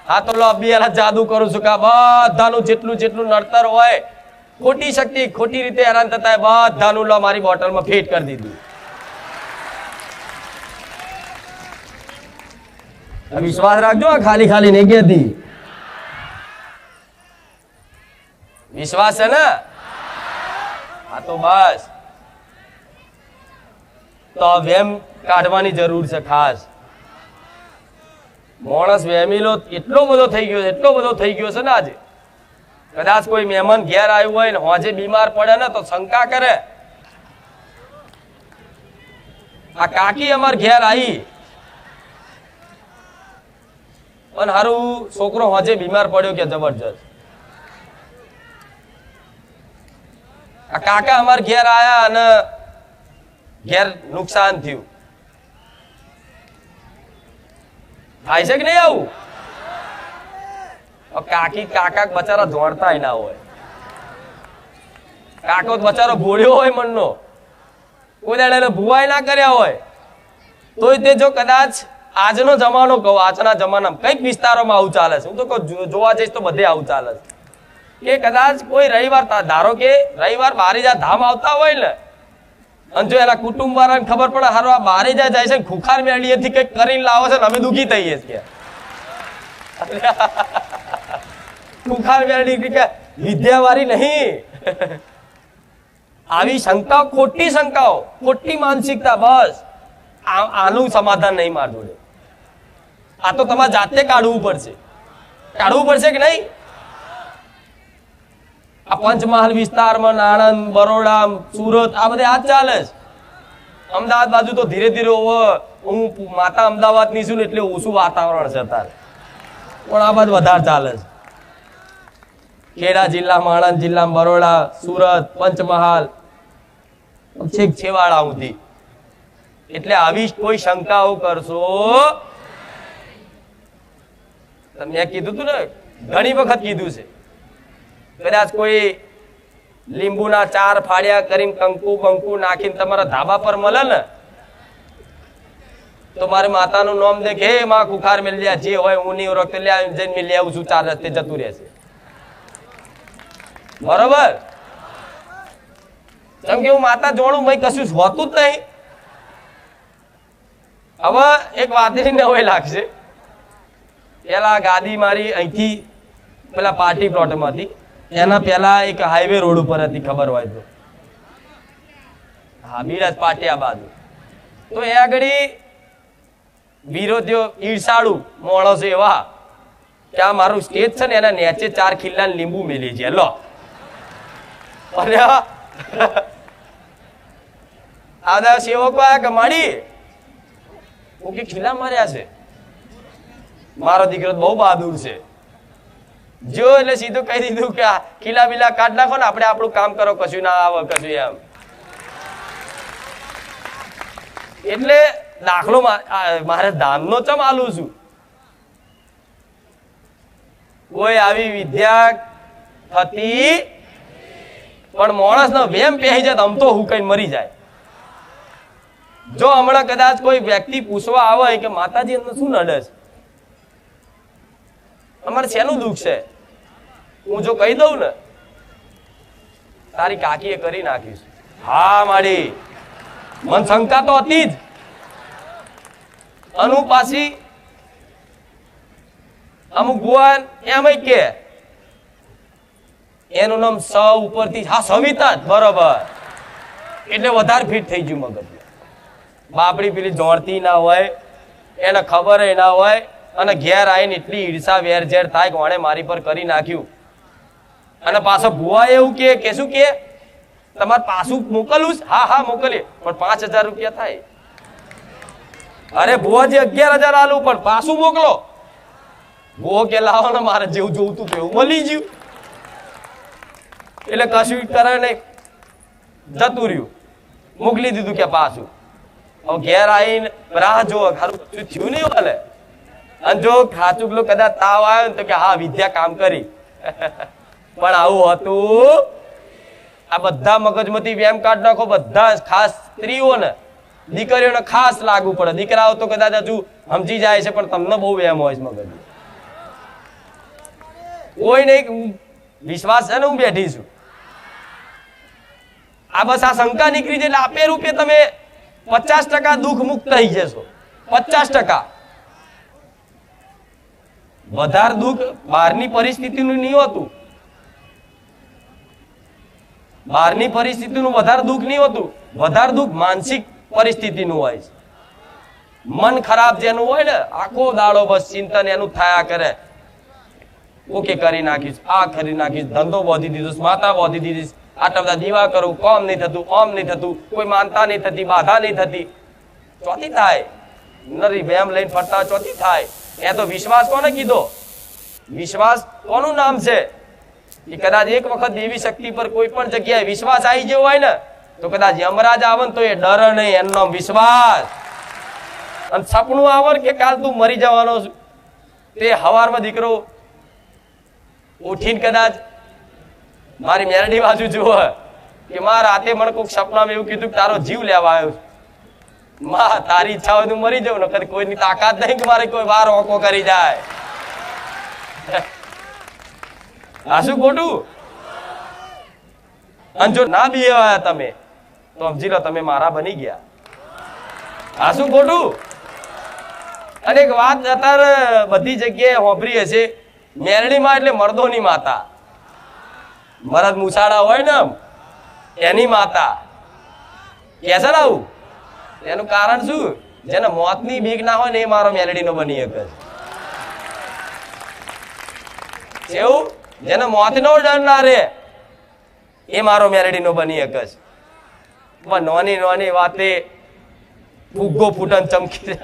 હા તો લો બેલા જાદુ કરું છું કે બધાનું જેટલું જેટલું નડતર હોય, ખોટી શક્તિ, ખોટી રીતે હેરાન થતા હોય, બધાનું લો મારી બોટલમાં ફિટ કરી દીધું. વિશ્વાસ રાખજો, ખાલી ખાલી નહીં કહેતી. વિશ્વાસ છે ને? હા તો બસ. તો વેમ કાઢવાની જરૂર છે ખાસ. માણસ વેમીલો એટલો બધો થઈ ગયો, એટલો બધો થઈ ગયો છે ને આજે. કદાચ કોઈ મહેમાન ઘેર આવ્યું હોય ને હોજે બીમાર પડે ને તો શંકા કરે. આ કાકી અમાર ઘેર આવી અને હારું છોકરો હોજે બીમાર પડ્યો કે જબરજસ્ત. આ કાકા અમાર ઘેર આયા અને ઘેર નુકસાન થયું. થાય છે કે નહીં આવું? કાકી કાકા બચારા દોડતા ના હોય. કાકો બચારો ભોળ્યો હોય મનનો, કોઈ દાડે ભુવાય ના કર્યા હોય, તોય તે જો કદાચ આજનો જમાનો કહું, આજના જમાનામાં કઈક વિસ્તારોમાં આવું ચાલે છે. હું તો કહું જોવા જઈશ તો બધે આવું ચાલે છે કે કદાચ કોઈ રવિવાર, ધારો કે રવિવાર બારીજા ધામ આવતા હોય ને, અને જો એના કુટુંબ વાળાને ખબર પડે હારો આ બારે જાય છે ખુખાર મેળીએથી કઈક કરીને લાવો છે ને અમે દુઃખી થઈએ છીએ ખુખાર મેળડી કે વિદ્યાવાળી નહીં આવી શંકાઓ ખોટી શંકાઓ ખોટી માનસિકતા બસ આનું સમાધાન નહીં માર જોડે આ તો તમારે જાતે કાઢવું પડશે કે નહીં આ પંચમહાલ વિસ્તારમાં આણંદ બરોડા સુરત આ બધે આ ચાલે છે અમદાવાદ બાજુ તો ધીરે ધીરે હું માતા અમદાવાદ ની છું ને એટલે ઓછું વાતાવરણ છે અત્યારે પણ આ બાજુ વધારે ચાલે છે ખેડા જિલ્લામાં આણંદ જિલ્લામાં બરોડા સુરત પંચમહાલ છેક છેવાડા સુધી એટલે આવી કોઈ શંકાઓ કરશો મેં કીધું તું ને ઘણી વખત કીધું છે કદાચ કોઈ લીંબુના 4 ફાડ્યા કરીને કંકુ બંકુ નાખીને તમારા ધાબા પર મળે ને તો મારી માતાનું નામ દે કે હે માં ખુખાર મેલી લ્યા જે હોય હું નહીં ઓળખતો લે જઈને મેલી આવું છું 4 રસ્તે જતું રહેશે બરોબર કેમ કે હું માતા જોડું ભાઈ કશું હોતું જ નહીં હવે એક વાતની નવાઈ લાગશે પેલા ગાદી મારી અહીંથી પેલા પાર્ટી પ્લોટમાંથી એના પેલા એક હાઈવે રોડ ઉપર હતી ખબર હોય તો હા બિરાજ પાટિયા બાજુ તો એ આગળ વિરોધીઓ ઈર્ષાળુ માણસો એવા કે આ મારું સ્ટેજ છે ને એના નીચે 4 ખીલ્લા લીંબુ મેલી છે લો અને આ સેવકો આયા કે માડી ઓકે ખીલા માર્યા છે મારો દીકરો બહુ બહાદુર છે જો એટલે સીધું કહી દીધું કે ખીલા બીલા કાઢ નાખો ને આપણે આપણું કામ કરો કશું ના આવે કશું એમ એટલે દાખલો મારે ધામનો ચમ આલું છું કોઈ આવી વિદ્યા થતી પણ માણસ નો વેમ પહેરી જાય આમ તો હું કઈ મરી જાય જો હમણાં કદાચ કોઈ વ્યક્તિ પૂછવા આવે કે માતાજી એમને શું નડે છે અમારે શેનું દુઃખ છે હું જો કહી દઉં ને તારી કાકીએ કરી નાખીશ હા માડી મન શંકા તો હતી જ અનુ પાછી અમુક ભુવન એમ કે એનું નામ સ ઉપરથી હા સવિતા જ બરોબર એટલે વધારે ફિટ થઈ ગયું મગજ બાપડી પેલી જોડતી ના હોય એને ખબર ના હોય અને ઘેર આવીને એટલી ઈર્ષા વેરઝેર થાય કે ઓણે મારી પર કરી નાખ્યું અને પાછો ભુવા એવું કે શું કે તમારે પાછું મોકલવું હા હા મોકલીએ પણ 5000 રૂપિયા થાય અરે ભુવાજી 11000 આલું પણ પાછું મોકલો ભુવો કે લાવો ને મારે જેવું જોવું એવું મળી ગયું એટલે કશું કરે નહીં જતું રહ્યું મોકલી દીધું કે પાછું હવે ઘેર આવીને રાહ જો ખારું કશું થયું નહીં હાલે અને જો ખાચુકલો કદાચ તાવ આવ્યો ને તો કે હા વિદ્યા કામ કરી પણ આવું હતું આ બધા મગજમાંથી વેમ કાઢ નાખો બધા ખાસ સ્ત્રીઓને દીકરીઓને ખાસ લાગુ પડે દીકરાઓ તો કદાચ હજુ સમજી જાય છે પણ તમને બહુ વેમ હોય છે મગજ કોઈ નહીં વિશ્વાસ છે ને હું બેઠી છું આ બસ આ શંકા નીકળી જાય એટલે આપે રૂપે તમે 50% દુઃખ મુક્ત થઈ જશો 50% વધારે દુઃખ બહારની પરિસ્થિતિનું નહીં હોતું બહારની પરિસ્થિતિનું વધારે દુઃખ નહીં હોતું વધારે દુઃખ માનસિક પરિસ્થિતિનું હોય છે મન ખરાબ જેનું હોય ને આખો દાડો બસ ચિંતન એનું થયા કરે ઓકે કરી નાખીશ આ કરી નાખીશ ધંધો બોધી દીધો માતા બોધી દીધી આટલા બધા દીવા કરું કોમ નહીં થતું ઓમ નહીં થતું કોઈ માનતા નહીં થતી બાધા નહીં થતી ચોથી થાય નરી વેમ લઈને ફરતા ચોથી થાય એ તો વિશ્વાસ કોને કીધો વિશ્વાસ કોનું નામ છે કે કદાચ એક વખત દેવી શક્તિ પર કોઈ પણ જગ્યાએ વિશ્વાસ આવી ગયો હોય ને તો કદાચ યમરાજ આવે ને તો એ ડર નહીં એનો નામ વિશ્વાસ અને સપનું આવે કે કાલ તું મરી જવાનો છું તે હવારમાં દીકરો ઉઠીને કદાચ મારી મેરડી બાજુ જુઓ કે માં રાતે મને કોઈક સપનામાં એવું કીધું કે તારો જીવ લેવા આવ્યો માં તારી ઈચ્છા હોય તો મરી જાવ ને કોઈની તાકાત નહીં કે મારે કોઈ વાર ઓકો કરી જાય આ શું ખોટું અને જો ના બીવાયા તમે તો સમજી લો તમે મારા બની ગયા. આ શું ખોટું? અને એક વાત અત્યારે બધી જગ્યાએ હોભરી હશે, મેરડીમાં એટલે મર્દોની માતા, મરદ મુસાડા હોય ને એની માતા કે છે ને આવું. એનું કારણ શું? જેને મોતની બીક ના હોય ને એ મારો મેલડીનો બની શકે છે. એવું જેને મોતનો ડર ના રે એ મારો મેલડીનો બની શકે છે. પણ નોની નોની વાતે ફુગ્ગો ફૂટન ચમકી.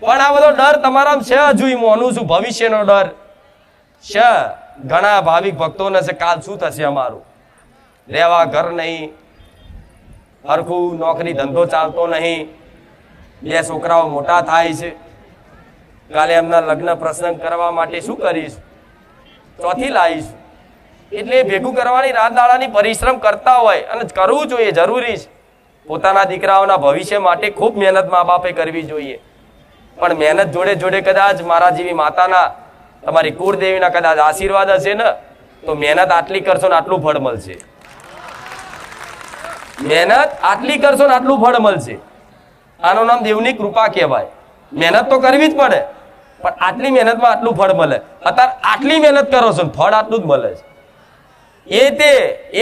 પણ આ બધો ડર તમારામાં છે હજુ, મોનું છું, ભવિષ્યનો ડર છે. ઘણા ભાવિક ભક્તોને છે કાલ શું થશે અમારું, રહેવા ઘર નહીં, હરખું નોકરી ધંધો ચાલતો નહીં, 2 છોકરાઓ મોટા થાય છે, કાલે એમના લગ્ન પ્રસંગ કરવા માટે શું કરીશ, ચોથી લાવીશ. એટલે ભેગું કરવાની રાત દાડાની પરિશ્રમ કરતા હોય અને કરવું જોઈએ, જરૂરી છે. પોતાના દીકરાઓના ભવિષ્ય માટે ખૂબ મહેનત મા બાપે કરવી જોઈએ. પણ મહેનત જોડે જોડે કદાચ મારા જેવી માતાના, તમારી કુળદેવીના કદાચ આશીર્વાદ હશે ને તો મહેનત આટલી કરશો ને આટલું ફળ મળશે. મહેનત આટલી કરશો ને આટલું ફળ મળશે. આનું નામ દેવની કૃપા કહેવાય. મહેનત તો કરવી જ પડે, પણ આટલી મહેનતમાં આટલું ફળ મળે. અત્યારે આટલી મહેનત કરો છો ફળ આટલું જ મળે છે.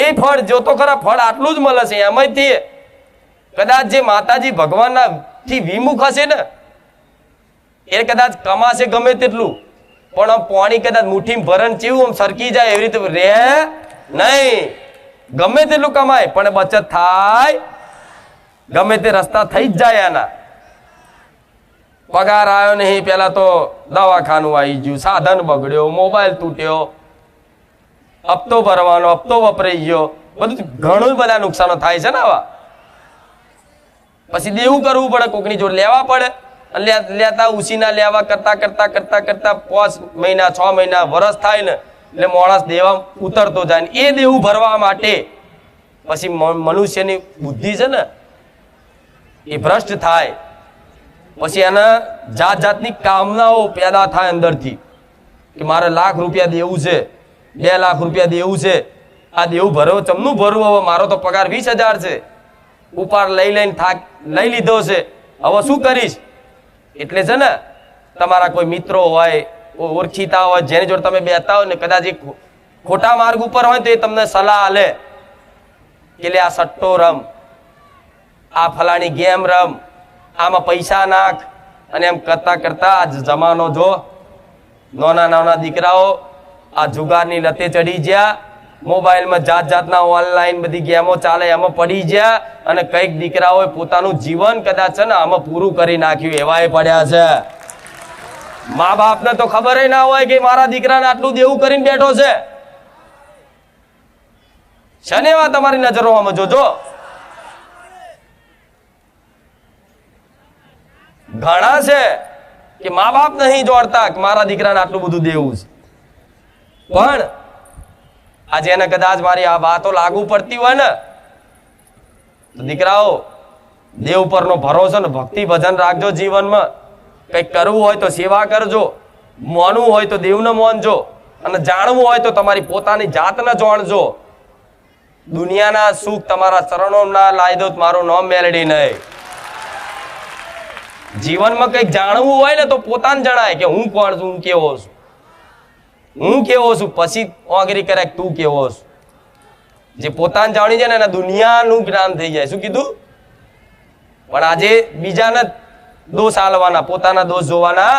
એ ફળ જો તો ખરા, ફળ આટલું જ મળે છે. એમાંથી કદાચ જે માતાજી ભગવાનના થી વિમુખ હશે ને એ કદાચ કમાશે ગમે તેટલું, પણ આમ પાણી કદાચ મુઠ્ઠી ભરણ ચેવું આમ સરકી જાય એવી રીતે રે નહીં. ગમે તેટલું કમાય પણ બચત થાય, ગમે તે રસ્તા થઈ જ જાય. એના પગાર આવ્યો નહીં, પેલા તો દવાખાનું આવી ગયું, સાધન બગડ્યો, મોબાઈલ તૂટ્યો, હપ્તો ભરવાનો, હપ્તો વપરાઈ ગયો, બધું ઘણું બધા નુકસાનો થાય છે ને. આવા પછી દેવું કરવું પડે, કોકની જોડે લેવા પડે. લેતા ઉછીના લેવા કરતા કરતા કરતા કરતા 5 મહિના 6 મહિના વરસ થાય ને એટલે માણસ દેવા ઉતરતો જાય. એ દેવું ભરવા માટે પછી મનુષ્યની બુદ્ધિ છે ને એ ભ્રષ્ટ થાય. પછી એના જાત જાતની કામનાઓ પેદા થાય અંદરથી કે મારે ₹1,00,000 દેવું છે, 2 લાખ રૂપિયા દેવું છે, આ દેવું ભરવો ચમનું ભરવું, હવે મારો તો પગાર 20,000 છે, ઉપાડ લઈને થાક લઈ લીધો છે, હવે શું કરીશ. એટલે છે ને તમારા કોઈ મિત્રો હોય, ઓળખીતા હોય, જેની જોડે તમે બેઠા હોય ને કદાચ એક ખોટા માર્ગ ઉપર હોય તો એ તમને સલાહ આલે કે લે આ સટ્ટો રમ, આ ફલાણી ગેમ રમ, આમાં પૈસા નાખ. અને એમ કરતા કરતા આ જમાનો જો, નાના નાના દીકરાઓ આ જુગારની લતે ચડી ગયા, મોબાઈલમાં જાત જાતના ઓનલાઈન બધી ગેમો ચાલે એમાં પડી ગયા, અને કઈક દીકરાઓએ પોતાનું જીવન કદાચ છે ને આમાં પૂરું કરી નાખ્યું એવાય પડ્યા છે. મા બાપને તો ખબર ના હોય કે મારા દીકરાને આટલું દેવું કરીને બેઠો છે. શનિવાર તમારી નજરોમાં જોજો. ઘણા છે કે મા બાપ નહીં જોડતા કે મારા દીકરાને આટલું બધું દેવું છે, પણ આજે એને કદાચ મારી આ વાતો લાગુ પડતી હોય ને તો દીકરાઓ દેવ પરનો ભરોસો ને ભક્તિ ભજન રાખજો. જીવનમાં કંઈક કરવું હોય તો સેવા કરજો, માનવું હોય તો દેવને માનજો, અને જાણવું હોય તો તમારી પોતાની જાતને જાણજો. દુનિયાના સુખ તમારા ચરણોના લાવી દો, મારું નામ મેલડી નહીં. જીવનમાં કંઈક જાણવું હોય ને તો પોતાને જણાય કે હું કોણ છું, હું કેવો છું, હું કેવો છું, પછી ઓગરી કરે તું કેવો છું. જે પોતાને જાણી જાય ને એના દુનિયાનું જ્ઞાન થઈ જાય. શું કીધું? પણ આજે બીજાને દોષ આલવાના, પોતાના દોષ જોવાના.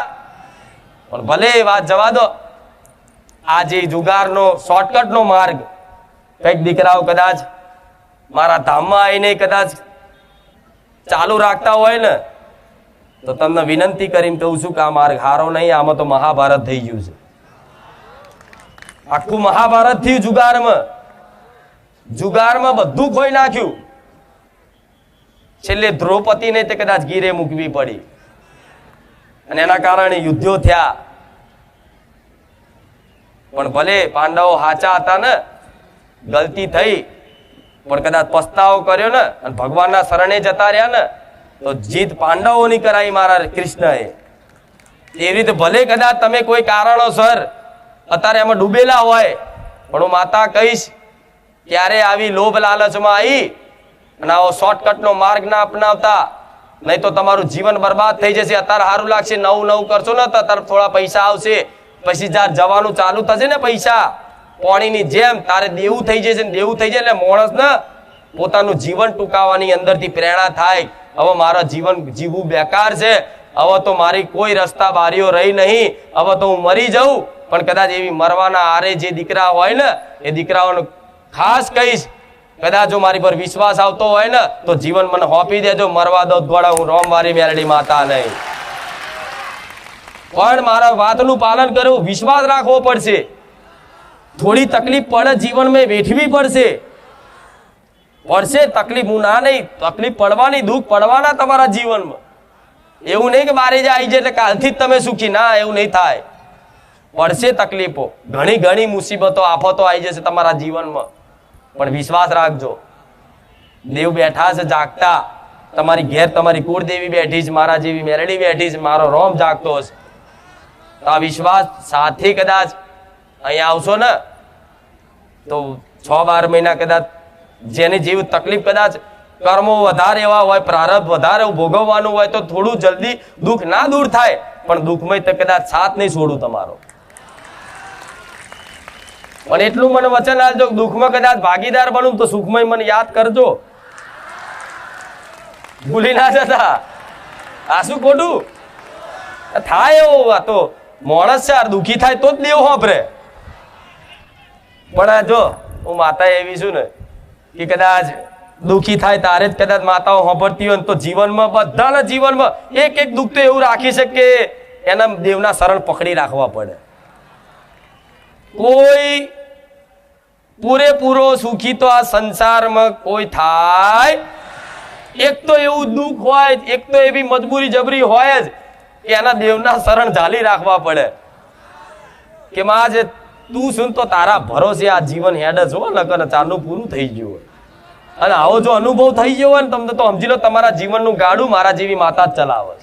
પણ ભલે વાત જવા દો, આજે જુગારનો શોર્ટકટનો માર્ગ કઈક દીકરાઓ કદાચ મારા ધામમાં આવીને કદાચ ચાલુ રાખતા હોય ને તો તમને વિનંતી કરીને કહું છું કે આ માર્ગ હારો નહીં. આમાં તો મહાભારત થઈ ગયું છે. આખું મહાભારત થયું જુગારમાં બધું ખોઈ નાખ્યું. છેલ્લે દ્રૌપદીને તે કદાચ ગીરે મૂકવી પડી અને એના કારણે યુદ્ધો થયા. પણ ભલે પાંડવો સાચા હતા ને, ગલતી થઈ, પણ કદાચ પસ્તાવો કર્યો ને અને ભગવાનના શરણે જતા રહ્યા ને તો જીત પાંડવોની કરાઈ મારા કૃષ્ણએ. એવી રીતે ભલે કદાચ તમે કોઈ કારણોસર અત્યારે એમાં ડૂબેલા હોય, પણ હું માતા કહીશ ક્યારે આવી લોભ લાલચમાં આવી અને આવો શોર્ટકટનો માર્ગ ના અપનાવતા, નહીં તો તમારું જીવન બરબાદ થઈ જશે. અત્યારે સારું લાગશે, નવું નવું કરશો ને તો અત્યારે થોડા પૈસા આવશે, પછી જ્યારે જવાનું ચાલુ થશે ને પૈસા પાણીની જેમ તારે દેવું થઈ જશે. દેવું થઈ જાય એટલે માણસ ને પોતાનું જીવન ટૂંકાવવાની અંદરથી પ્રેરણા થાય, હવે મારા જીવન જીવવું બેકાર છે, હવે તો મારી કોઈ રસ્તા બારીઓ રહી નહીં, હવે તો હું મરી જાઉં. પણ કદાચ એવી મરવાના આરે જે દીકરા હોય ને એ દીકરાઓને ખાસ કહીશ, કદાચ જો મારી પર વિશ્વાસ આવતો હોય ને તો જીવન મને હોપી દેજો, મરવા દો ગોળા, હું રોમ મારી મેલડી માતા નહીં. પણ મારા વાતનું પાલન કરવું, વિશ્વાસ રાખવો પડશે. થોડી તકલીફ પડે જીવનમાં વેઠવી પડશે તકલીફ. હું ના નહીં, તકલીફ પડવાની, દુઃખ પડવાના તમારા જીવનમાં. એવું નહીં કે મારે જે આવી જાય એટલે કાલથી જ તમે સુખી, ના, એવું નહીં થાય. પડશે તકલીફો, ઘણી ઘણી મુસીબતો આફતો આવી જશે તમારા જીવનમાં. પણ વિશ્વાસ રાખજો, દેવ બેઠા છે જાગતા. તમારી ઘેર તમારી કુળદેવી બેઠી છે, મારા જેવી મેલડી બેઠી છે, મારો રોમ જાગતો હશે. તો આ વિશ્વાસ સાથે કદાચ અહીંયા આવશો ને તો 6-12 મહિના કદાચ જેની જેવી તકલીફ, કદાચ કર્મો વધારે એવા હોય, પ્રારબ્ધ વધારે ભોગવવાનું હોય તો થોડું જલ્દી દુઃખ ના દૂર થાય, પણ દુઃખમય તો કદાચ સાથ નહીં છોડું તમારો. પણ એટલું મને વચન આપજો, દુઃખમાં કદાચ ભાગીદાર બનું તો સુખમય મને યાદ કરજો, ભૂલી ના જતા. આ શું ખોટું થાય? એવું આ તો માણસ છે, દુઃખી થાય તો જ દેવ હોપરે. પણ જો હું માતા એવી છું ને કે કદાચ દુઃખી થાય તારે જ કદાચ માતાઓ હોંભરતી હોય તો જીવનમાં, બધાના જીવનમાં એક એક દુઃખ તો એવું રાખી છે કે એના દેવના શરણ પકડી રાખવા પડે. કોઈ પૂરેપૂરો સુખી તો આ સંસારમાં કોઈ થાય. એક તો એવું દુઃખ હોય, એક તો એવી મજબૂરી જબરી હોય જ કે એના દેવના શરણ ઝાલી રાખવા પડે કે માં જે તું શું તો તારા ભરોસે આ જીવન હેડ જ હો, નકર ચાલુ પૂરું થઈ ગયું. અને આવો જો અનુભવ થઈ ગયો હોય ને તમને તો સમજી લો તમારા જીવનનું ગાડું મારા જેવી માતા જ ચલાવે.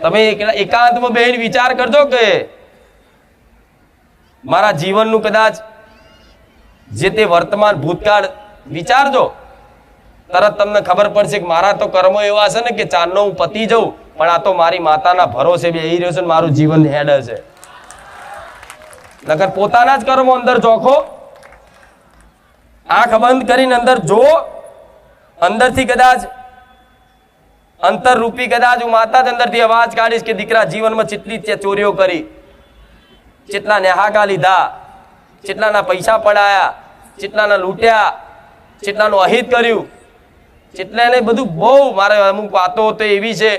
તમે એકાંતમાં બેન વિચાર કરજો કે મારા જીવનનું કદાચ જે તે વર્તમાન ભૂતકાળ વિચારજો, તરત તમને ખબર પડશે કે મારા તો કર્મો એવા છે ને કે ચારનો હું પતી જાઉં, પણ આ તો મારી માતાના ભરોસે બેહી રહ્યો છે, મારું જીવન હેડ છે. નકર પોતાના જ કર્મો અંદર જોખો, આંખ બંધ કરીને અંદર જો, અંદરથી કદાચ અંતર રૂપી કદાચ હું માતા જ અંદરથી અવાજ કાઢીશ કે દીકરા જીવનમાં કેટલી ચોરીઓ કરી, કેટલા નેહાકા લીધા, કેટલાના પૈસા પડાયા, કેટલાના લૂંટ્યા, કેટલાનું અહિત કર્યું, કેટલાને બધું બહુ. મારે અમુક વાતો તો એવી છે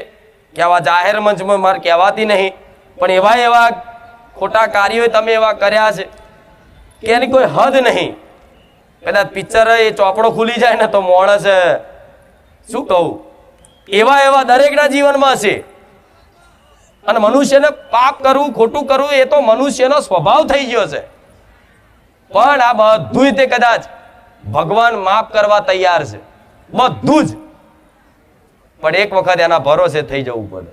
કે આવા જાહેર મંચમાં મારે કહેવાતી નહીં, પણ એવા ખોટા કાર્યો તમે એવા કર્યા છે કે એની કોઈ હદ નહીં. કદાચ પિક્ચર એ ચોપડો ખુલી જાય ને તો માણસ શું કહું, એવા દરેકના જીવનમાં હશે. અને મનુષ્યને પાપ કરવું, ખોટું કરવું એ તો મનુષ્યનો સ્વભાવ થઈ ગયો છે. પણ આ બધું તે કદાચ ભગવાન માફ કરવા તૈયાર છે, બધું જ. પણ એક વખત એના ભરોસે થઈ જવું પડે.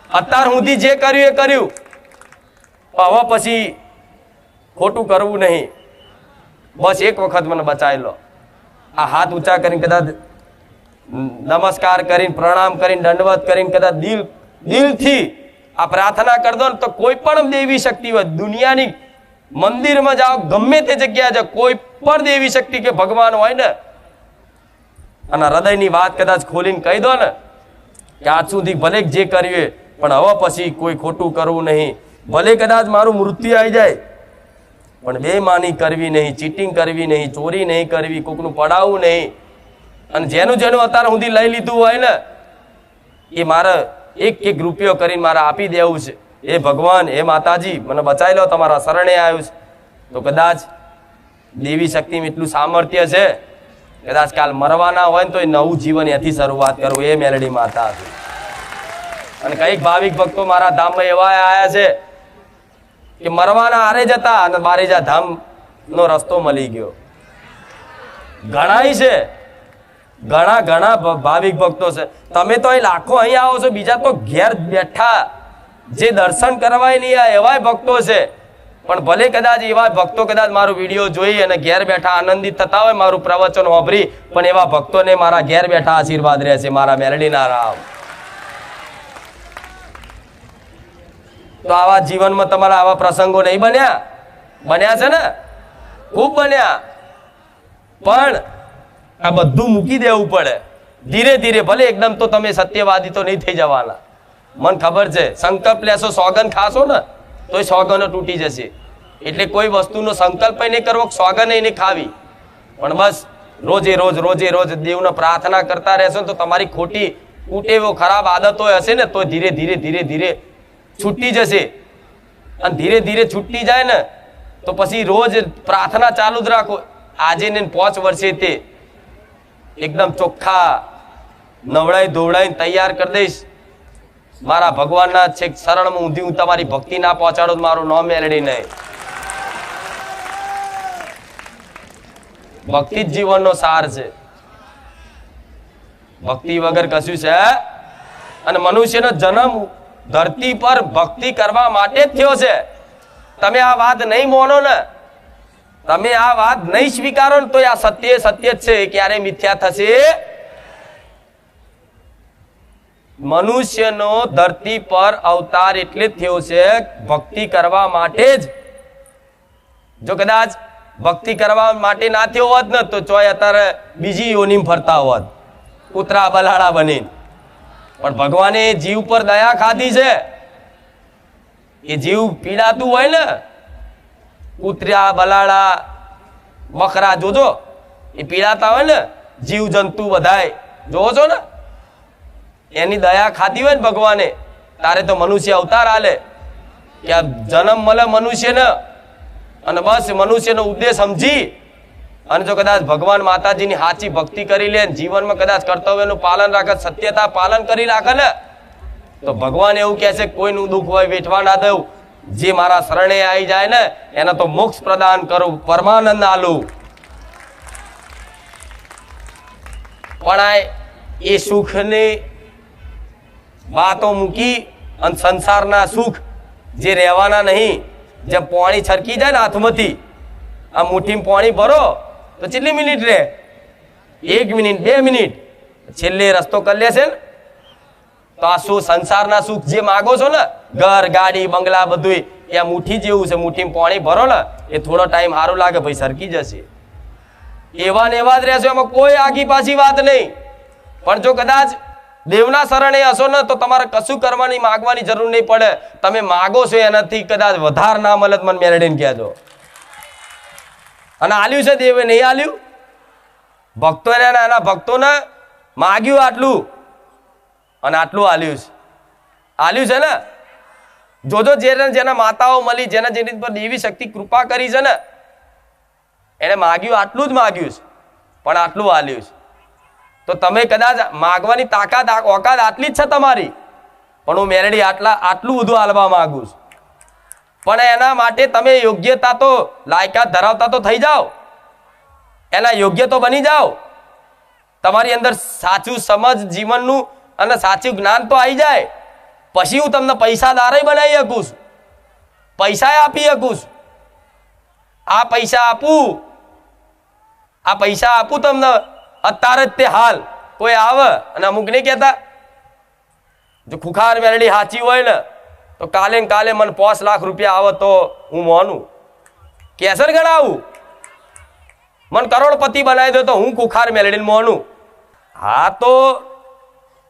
અત્યાર સુધી જે કર્યું એ કર્યું, હવે પછી ખોટું કરવું નહીં. બસ એક વખત મને બચાવી લો. આ હાથ ઊંચા કરીને કદાચ નમસ્કાર કરીને, પ્રણામ કરીને, દંડવત કરીને કદાચ દિલથી આ પ્રાર્થના કરી દો ને તો કોઈ પણ દેવી શક્તિ હોય દુનિયાની, મંદિરમાં જાઓ, ગમે તે જગ્યાએ જાઓ, કોઈ પણ દેવી શક્તિ કે ભગવાન હોય ને, અને હૃદયની વાત કદાચ ખોલીને કહી દો ને કે આજ સુધી ભલે જે કર્યું પણ હવે પછી કોઈ ખોટું કરવું નહીં, ભલે કદાચ મારું મૃત્યુ આવી જાય પણ બેમાની કરવી નહીં, ચીટિંગ કરવી નહીં, ચોરી નહીં કરવી, કોકનું પડાવવું નહીં. અને જેનું અત્યારે સુધી લઈ લીધું હોય ને એ મારે એક રૂપિયો કરીને મારે આપી દેવું છે. એ ભગવાન, એ માતાજી મને બચાવી લો, તમારા શરણે આવ્યું છે. તો કદાચ દેવી શક્તિમાં એટલું સામર્થ્ય છે, કદાચ કાલ મરવાના હોય ને તો એ નવું જીવન એથી શરૂઆત કરવું. એ મેલડી માતા હતી. અને કઈક ભાવિક ભક્તો મારા ધામમાં એવા આવ્યા છે કે મરવાના હારે જતા અને બારેજા ધામ નો રસ્તો મળી ગયો. ઘણા છે, ઘણા ભાવિક ભક્તો છે. તમે તો અહીં લાખો અહીં આવો છો, બીજા તો ઘેર બેઠા જે દર્શન કરવા નહીં આ એવા ભક્તો છે. પણ ભલે કદાચ એવા ભક્તો કદાચ મારો વિડીયો જોઈ અને ઘેર બેઠા આનંદિત થતા હોય મારું પ્રવચન સાંભળી, પણ એવા ભક્તોને મારા ઘેર બેઠા આશીર્વાદ રહેશે મારા મેલડીના રામ. તો આવા જીવનમાં તમારા આવા પ્રસંગો નહીં બન્યા? બન્યા છે ને, ખૂબ બન્યા. પણ આ બધું મૂકી દેવું પડે ધીરે ધીરે. ભલે એકદમ તો તમે સત્યવાદી તો નહીં થઈ જવાના, મને ખબર છે. સંકલ્પ લેશો, સોગન ખાશો ને તો એ સોગનો તૂટી જશે. એટલે કોઈ વસ્તુનો સંકલ્પ નહીં કરવો, સોગન નહીં ખાવી, પણ બસ રોજે રોજ દેવને પ્રાર્થના કરતા રહેશો તો તમારી ખોટી કુટેવો ખરાબ આદતો હશે ને તો ધીરે ધીરે છૂટી જશે. અને ધીરે ધીરે છૂટી જાય ને તો પછી રોજ પ્રાર્થના ચાલુ જ રાખો. આજે ને 5 વર્ષે તે એકદમ ચોખ્ખા નવડાઈ ધોવડાઈને તૈયાર કરી દઈશ. મારા ભગવાનના છેક શરણમાં ઊંધી હું તમારી ભક્તિ ના પહોંચાડો, મારું નામ મેલડી નહીં. ભક્તિ જ જીવનનો સાર છે. ભક્તિ વગર કશું છે? અને મનુષ્યનો જન્મ ધરતી પર ભક્તિ કરવા માટે જ થયો છે. તમે આ વાત નહીં માનો ને, તમે આ વાત નહીં સ્વીકારો ને તો આ સત્ય જ છે, ક્યારે મિથ્યા થશે? મનુષ્યનો ધરતી પર અવતાર એટલે જ થયો છે ભક્તિ કરવા માટે જ. જો કદાચ ભક્તિ કરવા માટે ના થયો હોત ને તો ચોય અત્યારે બીજી યોનિમ ફરતા હોત, કૂતરા બલાડા બની. પણ ભગવાને જીવ પર દયા ખાધી છે. એ જીવ પીડાતું હોય ને, કૂતરા બલાડા બકરા જોજો એ પીડાતા હોય ને, જીવ જંતુ બધાય જોવો છો ને, એની દયા ખાધી હોય ને ભગવાને, તારે તો મનુષ્ય અવતાર આલે કે આ જન્મ મળે મનુષ્યને. અને બસ મનુષ્યનો ઉદ્દેશ સમજી અને જો કદાચ ભગવાન માતાજીની સાચી ભક્તિ કરી લે, જીવનમાં કદાચ કર્તવ્યનું પાલન રાખે, સત્યતા પાલન કરી રાખે ને તો ભગવાન એવું કહે છે કોઈનું દુઃખ હોય વેઠવા ના દઉં, જે મારા શરણે આવી જાય ને એને તો મોક્ષ પ્રદાન કરું, પરમાનંદ આલું. પણ આ એ સુખની વાતો મૂકી અને સંસારના સુખ જે રહેવાના નહીં, જેમ પાણી છરકી જાય ને હાથમાંથી, આ મુઠ્ઠીમાં પાણી ભરો તો કેટલી મિનિટ રહે? 1 મિનિટ 2 મિનિટ, છેલ્લે રસ્તો કરી લેશે ને. તો આ શું સંસારના સુખ જે માગો છો ને, ઘર ગાડી બંગલા બધું, એ આ મુઠ્ઠી જેવું છે. મુઠ્ઠીમાં પાણી ભરો ને એ થોડો ટાઈમ સારું લાગે, ભાઈ સરકી જશે. એવા ને એવા જ રહેશો, એમાં કોઈ આગી પાછી વાત નહીં. પણ જો કદાચ દેવના શરણે હશો ને તો તમારે કશું કરવાની માગવાની જરૂર નહીં પડે. તમે માગો છો એનાથી કદાચ વધારે ના મળે મને મેલડીને કહેજો. અને આલ્યું છે દેવે, નહીં આલ્યું? ભક્તોને એના ભક્તોને માગ્યું આટલું અને આટલું આલ્યું છે. આલ્યું છે ને. જોજો જેના માતાઓ મળી, જેના જેની પર દેવી શક્તિ કૃપા કરી છે ને, એને માગ્યું આટલું જ માગ્યું છે, પણ આટલું આલ્યું છે. તો તમે કદાચ માગવાની તાકાત ઓકાત આટલી જ છે તમારી, પણ હું મેલડી આટલું બધું આલવા માંગુ છું. પણ એના માટે તમે યોગ્યતા તો લાયકાત ધરાવતા તો થઈ જાઓ, એના યોગ્ય તો બની જાઓ. તમારી અંદર સાચું સમજ જીવનનું અને સાચું જ્ઞાન તો આવી જાય, પછી હું તમને પૈસાદારે બનાવી શકું છું, પૈસા આપી શકું છું. આ પૈસા આપું તમને અત્યારે જ તે હાલ. કોઈ આવે અને અમુક નહીં કહેતા જો ખુખાર મેલડી સાચી હોય ને તો કાલે મને 5 લાખ રૂપિયા આવે તો હું માનું. કેસર ગણાવું, મને કરોડપતિ બનાવી દો તો હું ખુખાર મેલડીને માનું. હા, તો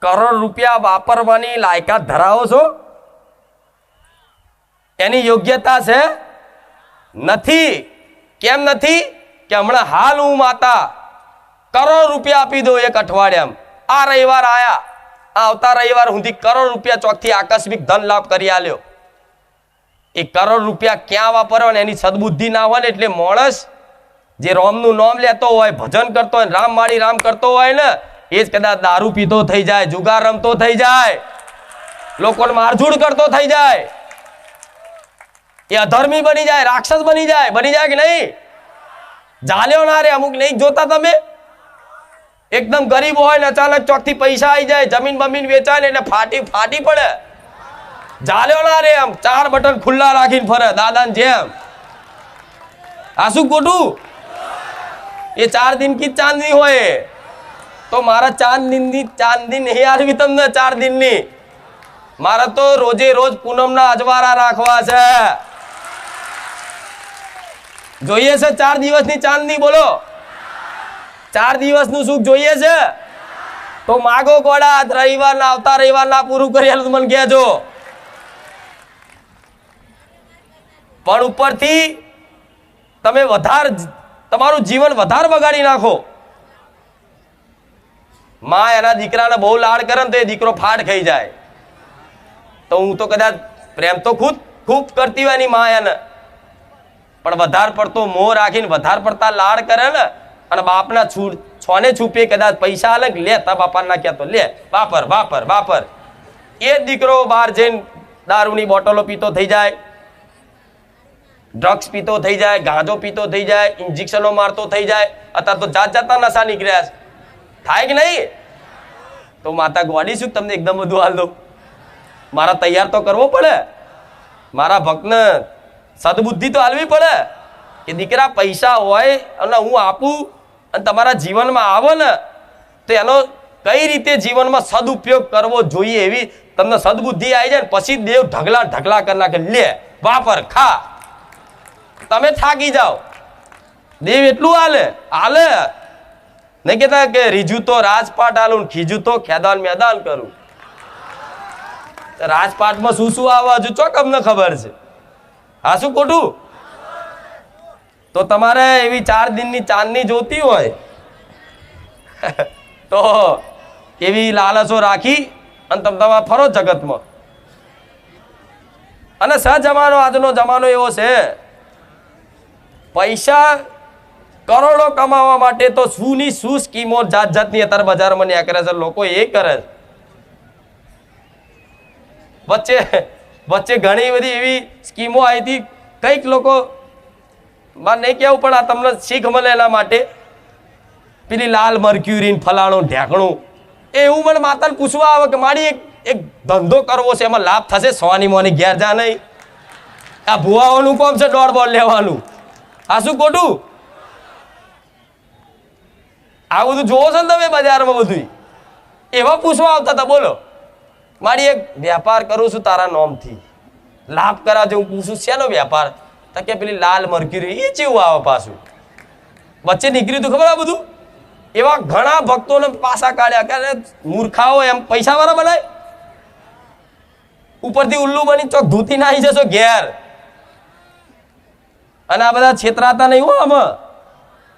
કરોડ રૂપિયા વાપરવાની લાયકાત ધરાવો છો? એની યોગ્યતા છે? નથી. કેમ નથી? કે હમણાં હાલ હું માતા કરોડ રૂપિયા આપી દો એક અઠવાડિયામાં. આ રવિવાર આયા, આવતા રવિવાર સુધી કરોડ રૂપિયા ચોકથી આકસ્મિક ધન લાભ કરી આલ્યો. એ કરોડ રૂપિયા ક્યાં વાપરવા એની સદબુદ્ધિ ના હોય ને એટલે માણસ જે રામનું નામ લેતો હોય, ભજન કરતો હોય, રામ માળી રામ કરતો હોય ને એ જ કદાચ દારૂ પીતો થઈ જાય, જુગાર રમતો થઈ જાય, લોકોને મારઝૂડ કરતો થઈ જાય, એ અધર્મી બની જાય, રાક્ષસ બની જાય કે નહીં? જાલ્યો ના રે. અમુક નહીં જોતા તમે, એકદમ ગરીબ હોય ને અચાનક ચોકથી પૈસા આવી જાય, જમીન બમીન વેચાય ને એટલે ફાટી પડે. જાલ્યો ના રે. આમ 4 બટન ખુલ્લા રાખીને ફરે દાદાને જેમ. આ શું ખોટું? એ 4 दिन की ચાંદની હોય તો મારા ચાંદની નહીં આવી તમને 4 દિનની. મારે તો રોજે રોજ પૂનમના અજવાળા રાખવા છે. જોઈએ છે 4 દિવસની ચાંદની? બોલો, 4 દિવસનું સુખ જોઈએ છે? તો માગો ગોળા, રવિવારના આવતા રવિવારના પૂરું કરી આલું મને કહેજો. પણ ઉપરથી તમે વધારે તમારું જીવન વધારે બગાડી નાખો. માં એના દીકરાને બહુ લાડ કરે ને તો એ દીકરો ફાડ ખાઈ જાય. તો હું તો કદાચ પ્રેમ તો ખૂબ કરતી હોય એની માં એને, પણ વધારે પડતો મોહ રાખીને વધારે પડતા લાડ કરે ને અને બાપના છોને છૂપે કદાચ પૈસા આલે લે તા બાપા ના કહેતો લે વાપર. એ દીકરો બહાર જઈને દારૂની બોટલો પીતો થઈ જાય, ડ્રગ્સ પીતો થઈ જાય, ગાંજો પીતો થઈ જાય, ઇન્જેક્શનો મારતો થઈ જાય. અત્યારે તો જાતના નશા નીકળ્યા છે. થાય કે નહીં? તો માતા ગોડી શું તમને એકદમ બધું હાલ દો? મારા તૈયાર તો કરવો પડે. મારા ભક્તને સદબુદ્ધિ તો હાલવી પડે કે દીકરા પૈસા હોય અને હું આપું અને તમારા જીવનમાં આવો ને તો એનો કઈ રીતે જીવનમાં સદુપયોગ કરવો જોઈએ એવી તમને સદબુદ્ધિ આવી જાય ને પછી દેવ ઢગલા કરી નાખે. લે વાપર ખા. તમે થાકી જાઓ. દેવ એટલું હાલે નહીં કેતા કે રીજું તો રાજપાટ હાલું, ખીજું તો ખેદાન મેદાન કરું. રાજપાટમાં શું આવે હજુ ચોક અમને ખબર છે. હા શું ખોટું? તો તમારે એવી 4 દિનની ચાંદની જોતી હોય તો એવી લાલચો રાખી અને તમે ફરો જગતમાં. અને સજમાનો આજનો જમાનો એવો છે, પૈસા કરોડો કમાવા માટે તો શું સ્કીમો જાતની અત્યારે બજારમાં નીકળે છે. લોકો એ કરે છે. વચ્ચે ઘણી બધી એવી સ્કીમો આવી હતી. કઈક લોકો માં નહીં કેવું પણ આ તમને શીખ મળે એના માટે પેલી લાલ મર્ક્યુરી ફલાણું ઢેકણું એવું મને માતાને પૂછવા આવે કે મારી એક ધંધો કરવો છે, એમાં લાભ થશે? સોની મોની ઘેર જા નહીં. આ ભુવાઓનું કામ છે દોડ બોડ લેવાનું. આ શું ખોટું? આ બધું જોવો છો ને તમે બજારમાં બધું એવા પૂછવા આવતા હતા. બોલો મારી એક વેપાર કરું છું તારા નોમથી, લાભ કરાવજો. હું પૂછું શેનો વેપાર? તો કે પેલી લાલ મર્ક્યુરી. એ ચેવું આવે પાછું? વચ્ચે નીકળ્યું તું ખબર આ બધું? એવા ઘણા ભક્તોને પાસા કાઢ્યા કે મૂર્ખાઓ એમ પૈસા વાળા બનાય, ઉપરથી ઉલ્લુ બની ચોક ધૂતી નાહી જશો ઘેર. અને આ બધા છેતરાતા નહીં હો. આમાં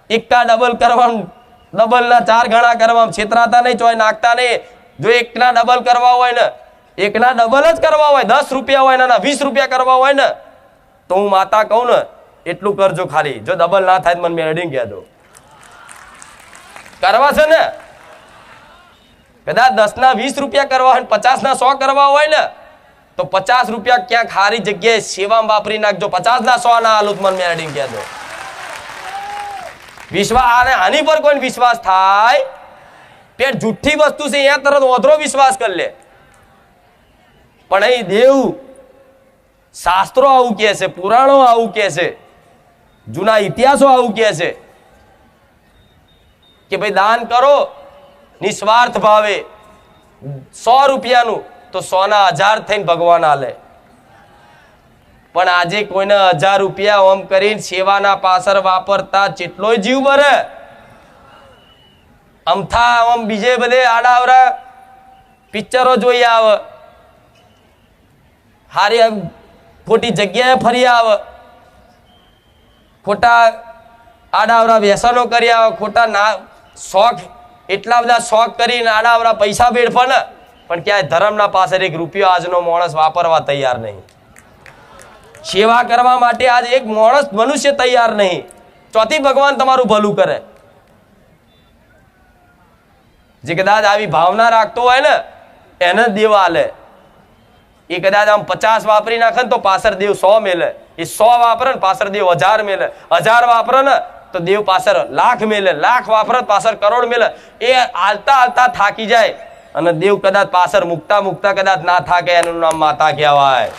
એકા ડબલ કરવાનું, ડબલ ના 4 ગણા કરવા છેતરાતા નહીં, ચોય નાખતા નહીં. જો એકના ડબલ કરવા હોય ને, એકના ડબલ જ કરવા હોય, 10 રૂપિયા હોય ને 20 રૂપિયા કરવા હોય ને તો હું માતા કહું ને એટલું કરજો ખાલી. જો ડબલ ના થાય મને મેળવીને કહેજો. કરવા છે ને કદાચ 10 ના 20 રૂપિયા કરવા હોય, 50 ના 100 કરવા હોય ને તો 50 રૂપિયા ક્યાંક સારી જગ્યાએ સેવામાં વાપરી નાખજો. 50 ના 100 ના હાલું મને મેળવીને કહેજો. વિશ્વાસ આની પર કોઈ વિશ્વાસ થાય? પેટ જુઠ્ઠી વસ્તુ છે અહીંયા તરત ઓધરો વિશ્વાસ કરી લે. પણ અહીં દેવ શાસ્ત્રો આવું કહે છે, પુરાણો આવું કહે છે, જૂના ઇતિહાસો આવું કહે છે કે ભાઈ દાન કરો નિસ્વાર્થ ભાવે 100 રૂપિયાનું તો 100 ના 1000 થઈને ભગવાન આલે. પણ આજે કોઈને 1000 રૂપિયા ઓમ કરીને સેવાના પાછળ વાપરતા જેટલોય જીવ મરે. અમથા ઓમ બીજે બધે આડાવરા પિક્ચરો જોઈ આવે, હારી ખોટી જગ્યાએ ફરી આવે, ખોટા આડાવરા વ્યસનો કરી આવે, ખોટા ના શોખ એટલા બધા શોખ કરીને આડાવરા પૈસા વેડફે ને પણ ક્યાંય ધર્મના પાછળ 1 રૂપિયો આજનો માણસ વાપરવા તૈયાર નહીં. સેવા કરવા માટે આજ એક માણસ મનુષ્ય તૈયાર નહીં. ચોથી ભગવાન તમારું ભલું કરે. જે કદાચ આવી ભાવના રાખતો હોય ને એને દેવ આલે. એ કદાચ આમ 50 વાપરી નાખે ને તો પાછળ દેવ 100 મેલે. એ 100 વાપરે ને પાછળ દેવ 1000 મેલે. 1000 વાપરે ને તો દેવ પાછળ લાખ મેલે. લાખ વાપરે પાછળ કરોડ મેલે. એ હાલતા થાકી જાય અને દેવ કદાચ પાછળ મુકતા કદાચ ના થાકે. એનું નામ માતા કહેવાય.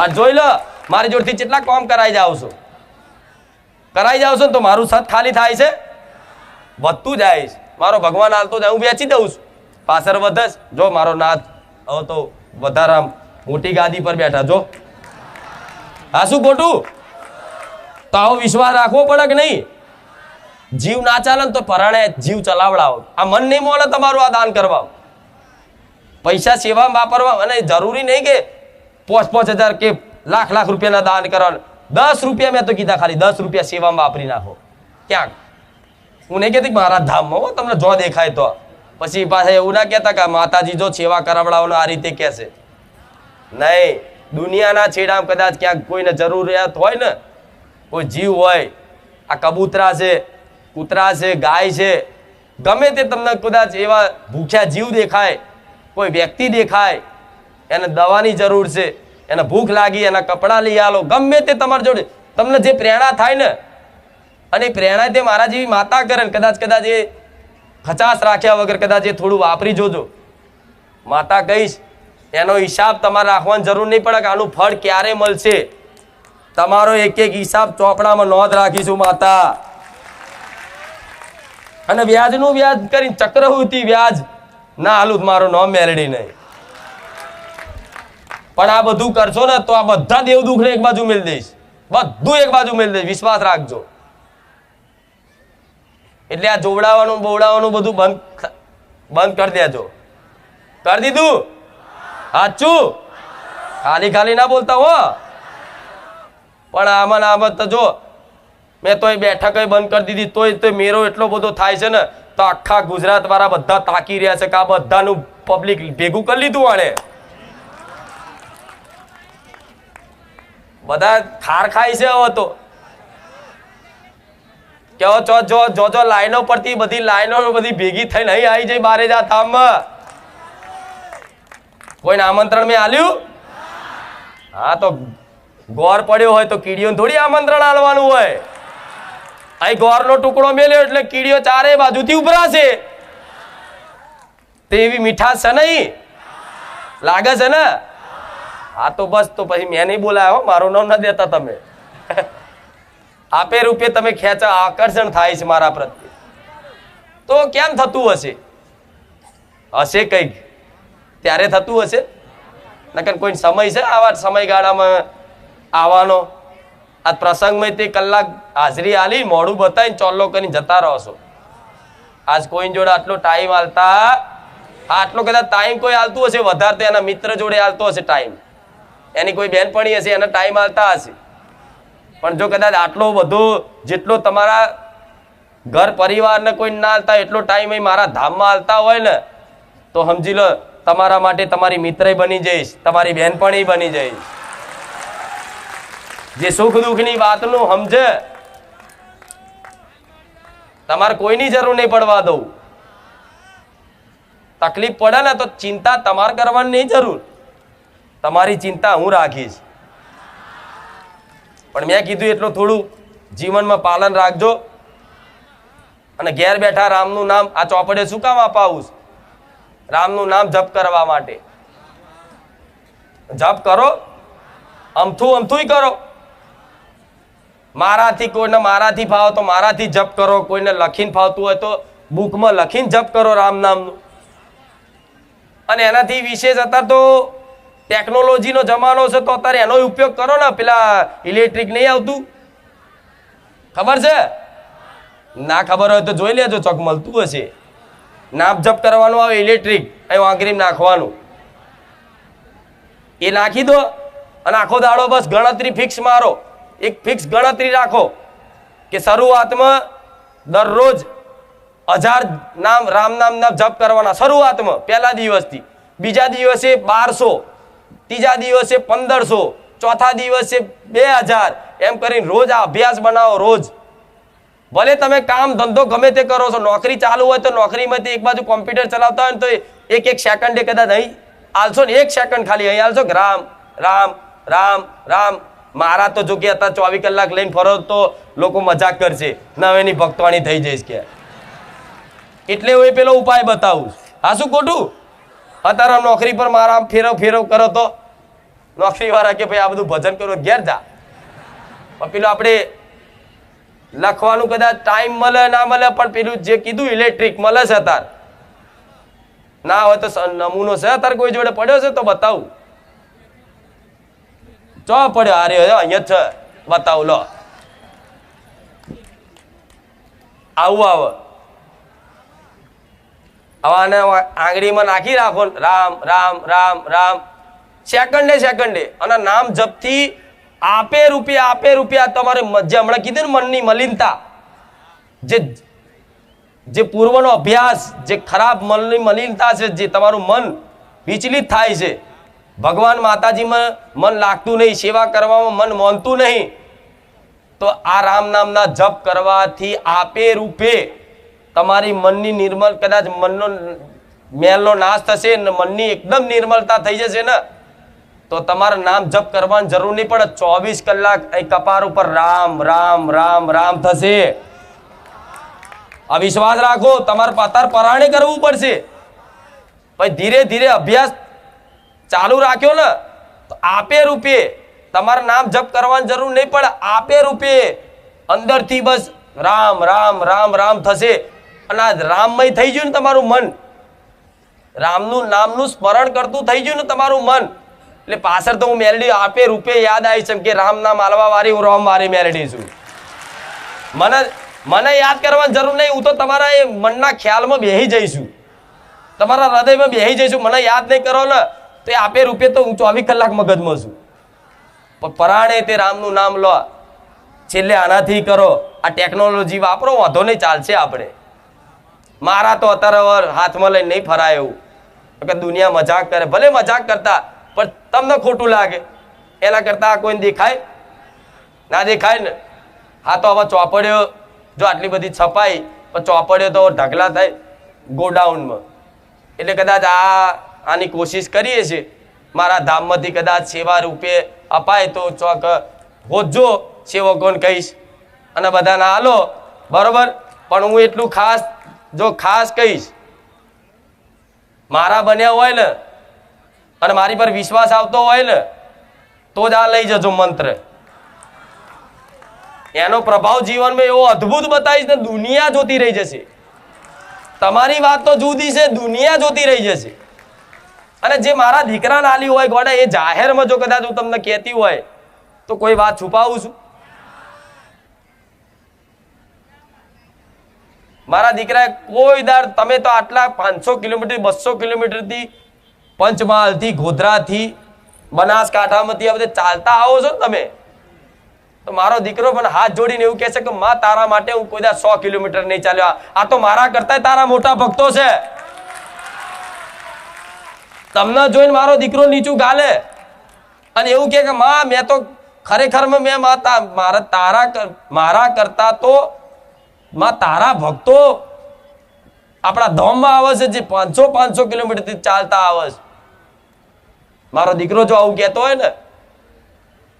આ જોઈ લો મારી જોડથી કેટલા કામ કરાઈ જાવ છો. કરાઈ જાવ છો ને તો મારું સત ખાલી થાય છે, વધતું જાય છે. મારો ભગવાન હાલતો જાય, હું વેચી દઉં છું, પાછળ વધે. જો મારો નાથ હવે તો વધારે મોટી ગાદી પર બેઠા. જો હા, શું ખોટું? તો આવો વિશ્વાસ રાખવો પડે કે નહીં? જીવ ના ચાલે તો પરાણે જીવ ચલાવડાવો. આ મન નહીં મોલે તમારું આ દાન કરવા, પૈસા સેવામાં વાપરવા. અને જરૂરી નહીં કે 5,000 કે લાખ રૂપિયાના દાન કરવાનું. 10 રૂપિયા મેં તો કીધા, ખાલી 10 રૂપિયા સેવામાં વાપરી નાખો ક્યાંક. હું નહીં કહેતી મારા ધામમાં તમને જો દેખાય તો. પછી પાછા એવું ના કહેતા કે માતાજી જો સેવા કરાવડાવવાનો આ રીતે કહેશે. નહીં, દુનિયાના છેડામાં કદાચ ક્યાંક કોઈને જરૂરિયાત હોય ને, કોઈ જીવ હોય, આ કબૂતરા છે, કૂતરા છે, ગાય છે, ગમે તે તમને કદાચ એવા ભૂખ્યા જીવ દેખાય, કોઈ વ્યક્તિ દેખાય, એને દવાની જરૂર છે, એને ભૂખ લાગી, એના કપડાં લઈ આલો, ગમે તે તમારી જોડે તમને જે પ્રેરણા થાય ને, અને પ્રેરણા તે મારા જેવી માતા કરે ને, કદાચ એ ખચાસ રાખ્યા વગર કદાચ એ થોડું વાપરી જોજો. માતા કહીશ એનો હિસાબ તમારે રાખવાની જરૂર નહીં પડે કે આનું ફળ ક્યારે મળશે. તમારો એક હિસાબ ચોપડામાં નોંધ રાખીશું માતા. અને વ્યાજનું વ્યાજ કરીને ચક્રવૃત્તિ વ્યાજ ના હાલું, મારો નામ મેળડી નહીં. પણ આ બધું કરશો ને તો આ બધા દેવ દુઃખ ને એક બાજુ મેળ દઈશ, બધું એક બાજુ મેળ દઈશ. વિશ્વાસ રાખજો. એટલે આ જોવડાવવાનું બોવડાવવાનું બધું બંધ કરી દેજો. કરી દીધું? સાચું? ખાલી ના બોલતા હો. પણ આમાં તો જો મેં તો બેઠક બંધ કરી દીધી, તોય મેરો એટલો બધો થાય છે ને, તો આખા ગુજરાત વાળા બધા તાકી રહ્યા છે કે આ બધાનું પબ્લિક ભેગું કરી લીધું. આને બધા ખાર ખાય છે હવે તો. કેવો જો લાઈનો પડતી, બધી લાઈનો બધી ભેગી થઈને અહીં આવી જાય બારે જા ધામમાં. કોઈને આમંત્રણ મેં આલ્યું? હા, તો ગોર પડ્યો હોય તો કીડીઓને થોડી આમંત્રણ આલવાનું હોય. અહીં ગોરનો ટુકડો મેલ્યો એટલે કીડીઓ ચારે બાજુથી ઉભરાશે. તેવી મીઠાશ છે નહીં? લાગે છે ને? હા, તો બસ, તો પછી મેં નહીં બોલાયો, મારું નામ ના દેતા તમે. આપે રૂપે તમે ખેંચા, આકર્ષણ થાય છે મારા પ્રત્યે. તો કેમ થતું હશે? હશે કંઈક ત્યારે થતું હશે. નકર કોઈ સમય છે આવા સમયગાળામાં આવવાનો? આ પ્રસંગમાં તે કલાક હાજરી આલી, મોડું બતાવીને ચોલ્લો કરીને જતા રહો છો. આજ કોઈ જોડે આટલો ટાઈમ આલતા, આટલો કદાચ ટાઈમ કોઈ આલતું હશે વધારે તો એના મિત્ર જોડે આલતો હશે ટાઈમ, એની કોઈ બહેનપણી હશે એને ટાઈમ આલતા હશે. પણ જો કદાચ આટલો બધો જેટલો તમારા ઘર પરિવારને કોઈ ના આલતા એટલો ટાઈમ મારા ધામમાં આલતા હોય ને, તો સમજી લો તમારા માટે તમારી મિત્ર બની જઈશ, તમારી બહેનપણી બની જઈશ. જે સુખ દુઃખની વાતનું સમજે, તમારે કોઈની જરૂર નહીં પડવા દઉં. તકલીફ પડે ને તો ચિંતા તમારે કરવાની નહીં જરૂર, તમારી ચિંતા હું રાખીશ. પણ મેં કીધું એટલું થોડું જીવનમાં પાલન રાખજો. અને ઘેર બેઠા રામનું નામ આ ચોપડે શું કામ અપાવું? રામનું નામ જપ કરવા માટે. જપ કરો, અમથું કરો. મારાથી કોઈને મારાથી ફાવો તો મારાથી જપ કરો, કોઈને લખીને ફાવતું હોય તો બુકમાં લખીને જપ કરો રામ નામનું. અને એનાથી વિશેષ અત્યારે તો ટેકનોલોજીનો જમાનો છે, તો અત્યારે એનો ઉપયોગ કરો ને. પેલા ઇલેક્ટ્રિક નહીં આવતું, ખબર છે? ના ખબર હોય તો જોઈ લેજો, ચોક મળતું હશે. નામ જપ કરવાનું આવે ઇલેક્ટ્રિક, અહીં આંગળી નાખવાનું, એ નાખી દો અને આખો દાડો બસ ગણતરી ફિક્સ મારો. એક ફિક્સ ગણતરી રાખો કે શરૂઆતમાં દરરોજ 1000 નામ રામ નામના જપ કરવાના શરૂઆતમાં, પહેલા દિવસથી. બીજા દિવસે 1200, ત્રીજા દિવસે 1500, ચોથા દિવસે 2000, એમ કરીને રોજ આ અભ્યાસ બનાવો. રોજ ભલે તમે કામ ધંધો ગમે તે કરો છો, નોકરી ચાલુ હોય તો નોકરીમાંથી એક બાજુ કોમ્પ્યુટર ચલાવતા હોય તો એક સેકન્ડે કદાચ અહીં આલશો ને, 1 સેકન્ડ ખાલી અહીં આલશો કે રામ રામ રામ રામ. મારા તો જો કે અત્યારે 24 કલાક લઈને ફરો તો લોકો મજાક કરશે, નવેની ભક્તવાણી થઈ જઈશ કે. એટલે હું પેલો ઉપાય બતાવું. હા, શું ખોટું? અત્યારે નોકરી પર મારા ફેરવ કરો તો નોકરી વાળા કે ભાઈ આ બધું ભજન કરો, ઘેર જા. પણ પેલો આપણે લખવાનું કદાચ ટાઈમ મળે ના મળે, પણ પેલું જે કીધું ઇલેક્ટ્રિક મળે છે અત્યારે. ના હોય તો નમૂનો છે અત્યારે કોઈ જોડે પડ્યો છે તો બતાવું. ચો પડ્યો? અરે અહીંયા છે, બતાવું લો. આવું આવે. આને આંગળીમાં નાખી રાખો, રામ રામ રામ રામ, સેકન્ડે સેકન્ડે. અને નામ જપથી આપે રૂપિયા તમારે જે હમણાં કીધું ને મનની મલિનતા, જે પૂર્વનો અભ્યાસ, જે ખરાબ મનની મલિનતા છે, જે તમારું મન વિચલિત થાય છે, ભગવાન માતાજીમાં મન લાગતું નહીં, સેવા કરવામાં મન માનતું નહીં, તો આ રામ નામના જપ કરવાથી આપે રૂપે તમારી મનની નિર્મલ, કદાચ મનનો મેલનો નાશ થશે, મનની એકદમ નિર્મલતા થઈ જશે ને, તો તમારે નામ જપ કરવાની જરૂર નહીં પડે. 24 કલાક અહીં કપાર ઉપર રામ રામ રામ રામ થશે. આ વિશ્વાસ રાખો. તમારે અત્યારે પરાણે કરવું પડશે. પછી ધીરે ધીરે અભ્યાસ ચાલુ રાખ્યો ને તો આપે રૂપે તમારે નામ જપ કરવાની જરૂર નહીં પડે. આપે રૂપે અંદરથી બસ રામ રામ રામ રામ થશે. અને આ રામમય થઈ ગયું ને તમારું મન, રામનું નામનું સ્મરણ કરતું થઈ ગયું ને તમારું મન, એટલે પાછળ તો હું મેલડી આપે રૂપે યાદ આવી છે કે રામ નામ આલવા વાળી હું રોમ વાળી મેલડી છું. મને યાદ કરવાની જરૂર નહીં. હું તો તમારા એ મનના ખ્યાલમાં બેહી જઈશું, તમારા હૃદયમાં બેહી જઈશું. મને યાદ નહીં કરો ને તો એ આપે રૂપે તો હું 24 કલાક મગજમાં છું. પણ પરાણે તે રામનું નામ લો. છેલ્લે આનાથી કરો. આ ટેકનોલોજી વાપરો, વાંધો નહીં, ચાલશે. આપણે મારા તો અત્યારે હાથમાં લઈને નહીં ફરાય એવું કે દુનિયા મજાક કરે. ભલે મજાક કરતા, પણ તમને ખોટું લાગે એના કરતા કોઈને દેખાય ના દેખાય ને. હા તો હવે ચોપડ્યો જો આટલી બધી છપાઈ, પણ ચોપડ્યો તો ઢગલા થાય ગોડાઉનમાં. એટલે કદાચ આની કોશિશ કરીએ છીએ મારા ધામમાંથી કદાચ સેવા રૂપે અપાય તો ચોક હોજો સેવકોને કહીશ અને બધાને હાલો, બરોબર. પણ હું એટલું ખાસ કહીશ, મારા બન્યા હોય ને અને મારી પર વિશ્વાસ આવતો હોય ને તો જ આ લઈ જજો મંત્ર. એનો પ્રભાવ જીવનમાં એવો અદ્ભુત બતાવીશ ને દુનિયા જોતી રહી જશે. તમારી વાત તો જુદી છે, દુનિયા જોતી રહી જશે. અને જે મારા દીકરાને આલી હોય ગોડા, એ જાહેરમાં જો કદાચ હું તમને કહેતી હોય તો કોઈ વાત છુપાવું છું? મારા દીકરાએ કોઈ દાડ, તમે તો આટલા 500 કિલોમીટર 200 કિલોમીટરથી પંચમહાલથી ગોધરાથી બનાસકાંઠામાંથી આ બધે ચાલતા આવો છો તમે, તો મારો દીકરો મને હાથ જોડીને એવું કહે છે કે માં તારા માટે હું કોઈ દાડ 100 કિલોમીટર નહીં ચાલ્યો. આ તો મારા કરતા તારા મોટા ભક્તો છે. તમને જોઈને મારો દીકરો નીચું ગાલે અને એવું કે માં મેં તો ખરેખર મેં મારા કરતા તો માં તારા ભક્તો આપણા ધામમાં આવે છે, જે 500 કિલોમીટરથી ચાલતા આવે છે. મારો દીકરો જો આવું કહેતો હોય ને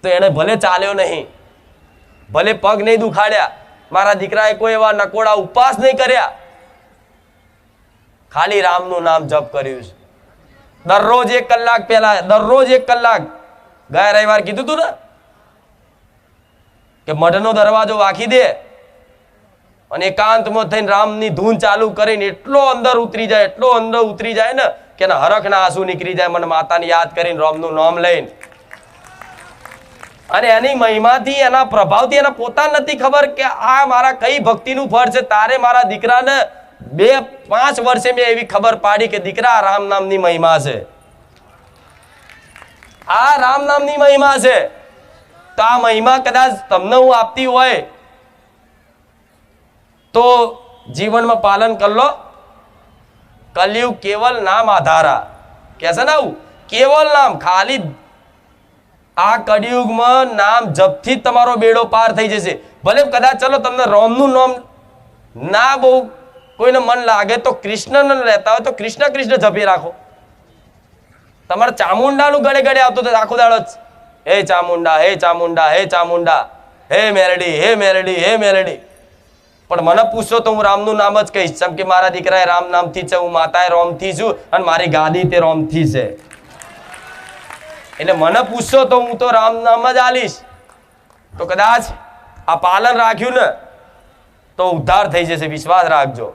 તો એને ભલે ચાલ્યો નહીં, ભલે પગ નહીં દુખાડ્યા, મારા દીકરાએ કોઈ એવા નકોડા ઉપવાસ નહીં કર્યા, ખાલી રામનું નામ જપ કર્યું છે. દરરોજ 1 કલાક પહેલા, દરરોજ 1 કલાક. ગયા રવિવાર કીધું તું ને કે મઢનો દરવાજો વાંખી દે અને એકાંતમાં થઈને રામની ધૂન ચાલુ કરીને એટલો અંદર ઉતરી જાય ને કે એના હરખના આંસુ નીકળી જાય, મને માતાને યાદ કરીને રામનું નામ લઈને. અને એની મહિમાથી, એના પ્રભાવથી એને પોતાને નથી ખબર કે આ મારા કઈ ભક્તિનું ફળ છે. તારે મારા દીકરાને 2-5 વર્ષે મેં એવી ખબર પાડી કે દીકરા રામ નામની મહિમા છે, આ રામ નામની મહિમા છે. તો આ મહિમા કદાચ તમને હું આપતી હોય તો જીવનમાં પાલન કર લો. કલયુગ કેવલ નામ આધારા કે છે ને, આવું કેવલ નામ. ખાલી આ કળિયુગમાં નામ જપથી જ તમારો બેડો પાર થઈ જશે. ભલે કદાચ ચલો તમને રામનું નામ ના બહુ કોઈને મન લાગે તો કૃષ્ણ રહેતા હોય તો કૃષ્ણ કૃષ્ણ જપી રાખો. તમારે ચામુંડાનું ગળે ગળે આવતું તો આખો દાડો જ હે ચામુંડા, હે ચામુંડા, હે ચામુંડા, હે મેલડી, હે મેલડી, હે મેલડી. પણ મને પૂછશો તો હું રામનું નામ જ કહીશ, કેમ કે મારા દીકરાએ રામ નામથી છે, હું માતાએ રામથી છું અને મારી ગાદી તે રામથી છે. એટલે મને પૂછશો તો હું તો રામ નામ જ આલીશ. તો કદાચ આ પાલન રાખ્યું ને તો ઉદ્ધાર થઈ જશે, વિશ્વાસ રાખજો.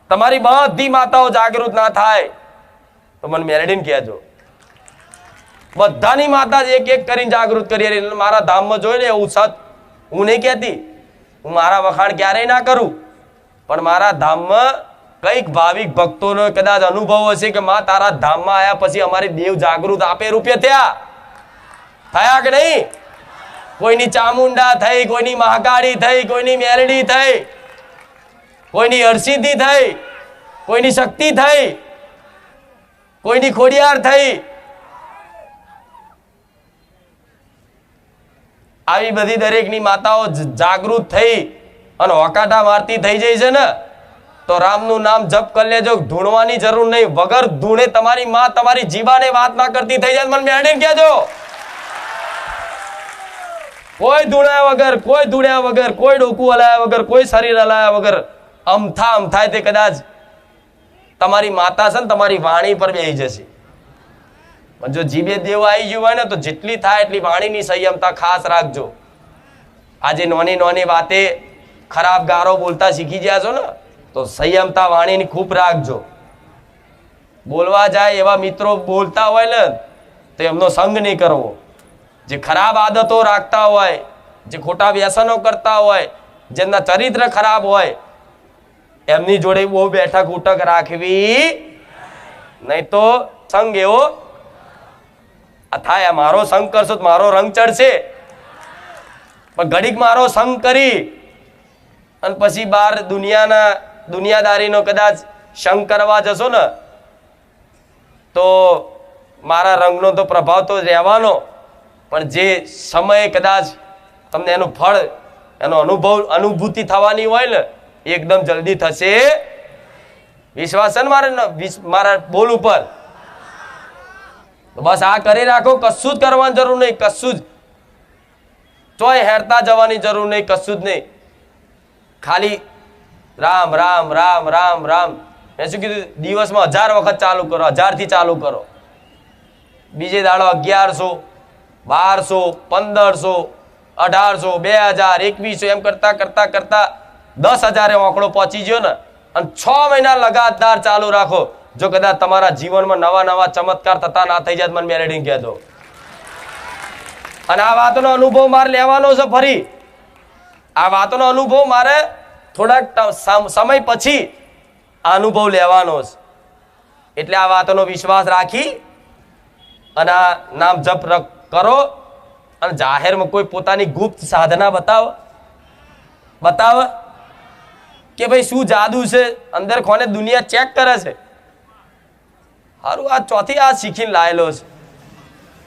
તમારી બધી માતાઓ જાગૃત ના થાય તો મને મેલડીને કહેજો. બધાની માતા એક એક કરીને જાગૃત કરી મારા ધામમાં જોઈ ને એવું સત. હું નહીં કહેતી, હું મારા વખાણ ક્યારેય ના કરું, પણ મારા ધામમાં કઈક ભાવિક ભક્તોનો કદાચ અનુભવ હશે કે માં તારા ધામમાં આવ્યા પછી અમારી દેવ જાગૃત આપે રૂપે થયા કે નહીં? કોઈની ચામુંડા થઈ, કોઈની મહાકાળી થઈ, કોઈની મેલડી થઈ, કોઈની હરસિદ્ધિ થઈ, કોઈની શક્તિ થઈ, કોઈની ખોડિયાર થઈ. આવી બધી દરેકની માતાઓ જાગૃત થઈ અને હોકાટા મારતી થઈ જાય છે ને, તો રામનું નામ જપ કરી લેજો. ધૂણવાની જરૂર નહીં. વગર ધૂણે તમારી માં તમારી જીવાને વાત ના કરતી થઈ જાય, મને મેળવીને કહેજો. કોઈ ધૂણ્યા વગર, કોઈ ધૂણ્યા વગર, કોઈ ડોકું હલાયા વગર, કોઈ શરીર હલાયા વગર અમથાય તે કદાચ તમારી માતા છે ને તમારી વાણી પર બેસી જશે. પણ જો જીભે દેવ આવી ગયું હોય ને તો જેટલી થાય એટલી વાણીની સંયમતા ખાસ રાખજો. આજે નોની નોની વાતે ખરાબ ગારો બોલતા શીખી ગયા છો ને, તો સંયમતા વાણીની ખૂબ રાખજો. બોલવા જાય એવા મિત્રો બોલતા હોય ને તો એમનો સંગ નહીં કરવો. જે ખરાબ આદતો રાખતા હોય, જે ખોટા વ્યસનો કરતા હોય, જેમના ચરિત્ર ખરાબ હોય, એમની જોડે બહુ બેઠક ઉઠક રાખવી નહીં, તો સંગ એવો થાય. મારો સંગ કરશો તો મારો રંગ ચડશે, પણ ઘડીક મારો સંગ કરી અને પછી બહાર દુનિયાદારીનો કદાચ સંગ કરવા જશો ને તો મારા રંગનો તો પ્રભાવ તો રહેવાનો, પણ જે સમયે કદાચ તમને એનું ફળ, એનો અનુભૂતિ થવાની હોય ને એકદમ જલ્દી થશે. વિશ્વાસ છે ને મારા બોલ ઉપર? બસ આ કરી રાખો. કશું જ કરવાની જરૂર નહીં, કશું જ ચોય હેરતા જવાની જરૂર નહીં, કશું જ નહીં. ખાલી રામ રામ રામ રામ રામ. મેં શું કીધું? દિવસમાં 1000 વખત ચાલુ કરો, 1000 થી ચાલુ કરો. બીજે દાડો 1100, 1200, 1500, 1800, 2000, 2100 એમ કરતા કરતા કરતા 10,000 આંકડો પહોંચી ગયો ને, અને 6 મહિના લગાતાર ચાલુ રાખો. જો કદાચ તમારા જીવનમાં નવા નવા ચમત્કાર થતા ના થઈ જાય મને મેલેડીને કહેજો. અને આ વાતનો અનુભવ મારે લેવાનો છે. ફરી આ વાતનો અનુભવ મારે થોડાક સમય પછી આ અનુભવ લેવાનો છે. એટલે આ વાતનો વિશ્વાસ રાખી અને આ નામ જપ કરો. અને જાહેરમાં કોઈ પોતાની ગુપ્ત સાધના બતાવ કે ભાઈ શું જાદુ છે અંદર, કોને દુનિયા ચેક કરે છે. સારું, આ ચોથી આ શીખીને લાયેલો છે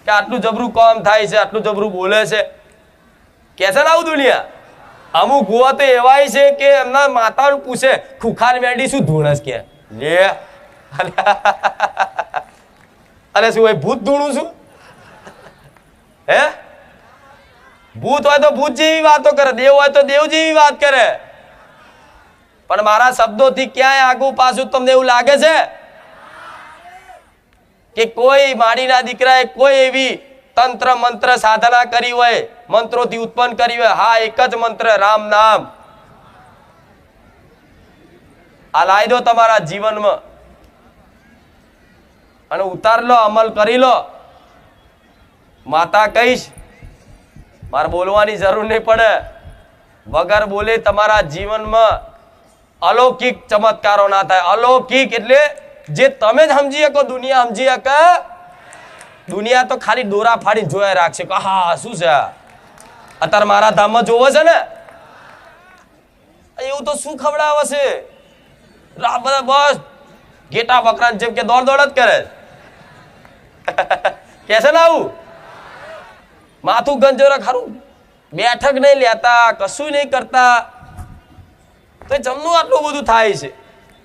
કે આટલું જબરું કામ થાય છે, આટલું જબરું બોલે છે. કે છે ને આવું દુનિયા? અમુક ગોવા તો એવાય છે કે એમના માતાને પૂછે ખુખાર મેડી શું ધૂણસ કે લે અરે શું ભાઈ ભૂત ધૂણું છું? હે? ભૂત હોય તો ભૂત જેવી વાતો કરે, દેવ હોય તો દેવ જેવી વાત કરે. પણ મારા શબ્દોથી ક્યાંય આગુ પાછું તમને એવું લાગે છે કે કોઈ માડીના દીકરાએ કોઈ એવી તંત્ર મંત્ર સાધના કરી હોય, મંત્રોથી ઉત્પન્ન કરી હોય? હા, એક જ મંત્ર, રામ નામ. આ લાવી દો તમારા જીવનમાં અને ઉતાર લો, અમલ કરી લો. માતા કહીશ, મારે બોલવાની જરૂર નહીં પડે. વગર બોલે તમારા જીવનમાં અલૌકિક ચમત્કારો ના થાય. અલૌકિક એટલે જે તમે જ સમજી શકો, દુનિયા સમજી શકે. દુનિયા તો ખાલી દોરા ફાડીને જોયા રાખશે કે હા શું છે અત્યારે મારા ધામમાં જોવો છે ને, એવું તો શું ખવડાવે છે? બસ ઘેટા બકરા જેમ કે દોડ દોડ જ કરે કે છે ને આવું. માથું ગંજોરા ખરું, બેઠક નહીં લેતા, કશું નહીં કરતા, તો જમનું આટલું બધું થાય છે.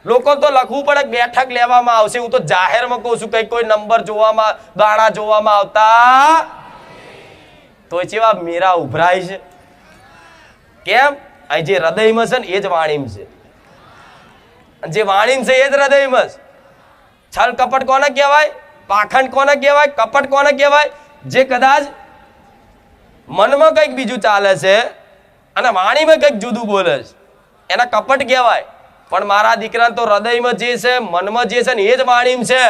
લોકો તો લખવું પડે બેઠક લેવામાં આવશે. હું તો જાહેરમાં કહું છું, કઈ કોઈ નંબર જોવામાં, ગાણા જોવામાં આવતા તો જેવા મેરા ઉભરાય છે. કેમ? અહીં જે હૃદયમાં છે ને એ જ વાણીમાં છે, જે વાણીમાં છે એ જ હૃદયમાં છે. છલ કપટ કોને કહેવાય? પાખંડ કોને કહેવાય? કપટ કોને કહેવાય? જે કદાચ મનમાં કંઈક બીજું ચાલે છે અને વાણીમાં કંઈક જુદું બોલે છે. એના કપટ કહેવાય. પણ મારા દીકરા તો હૃદયમાં જે છે, મનમાં જે છે ને એ જ વાણીમ છે.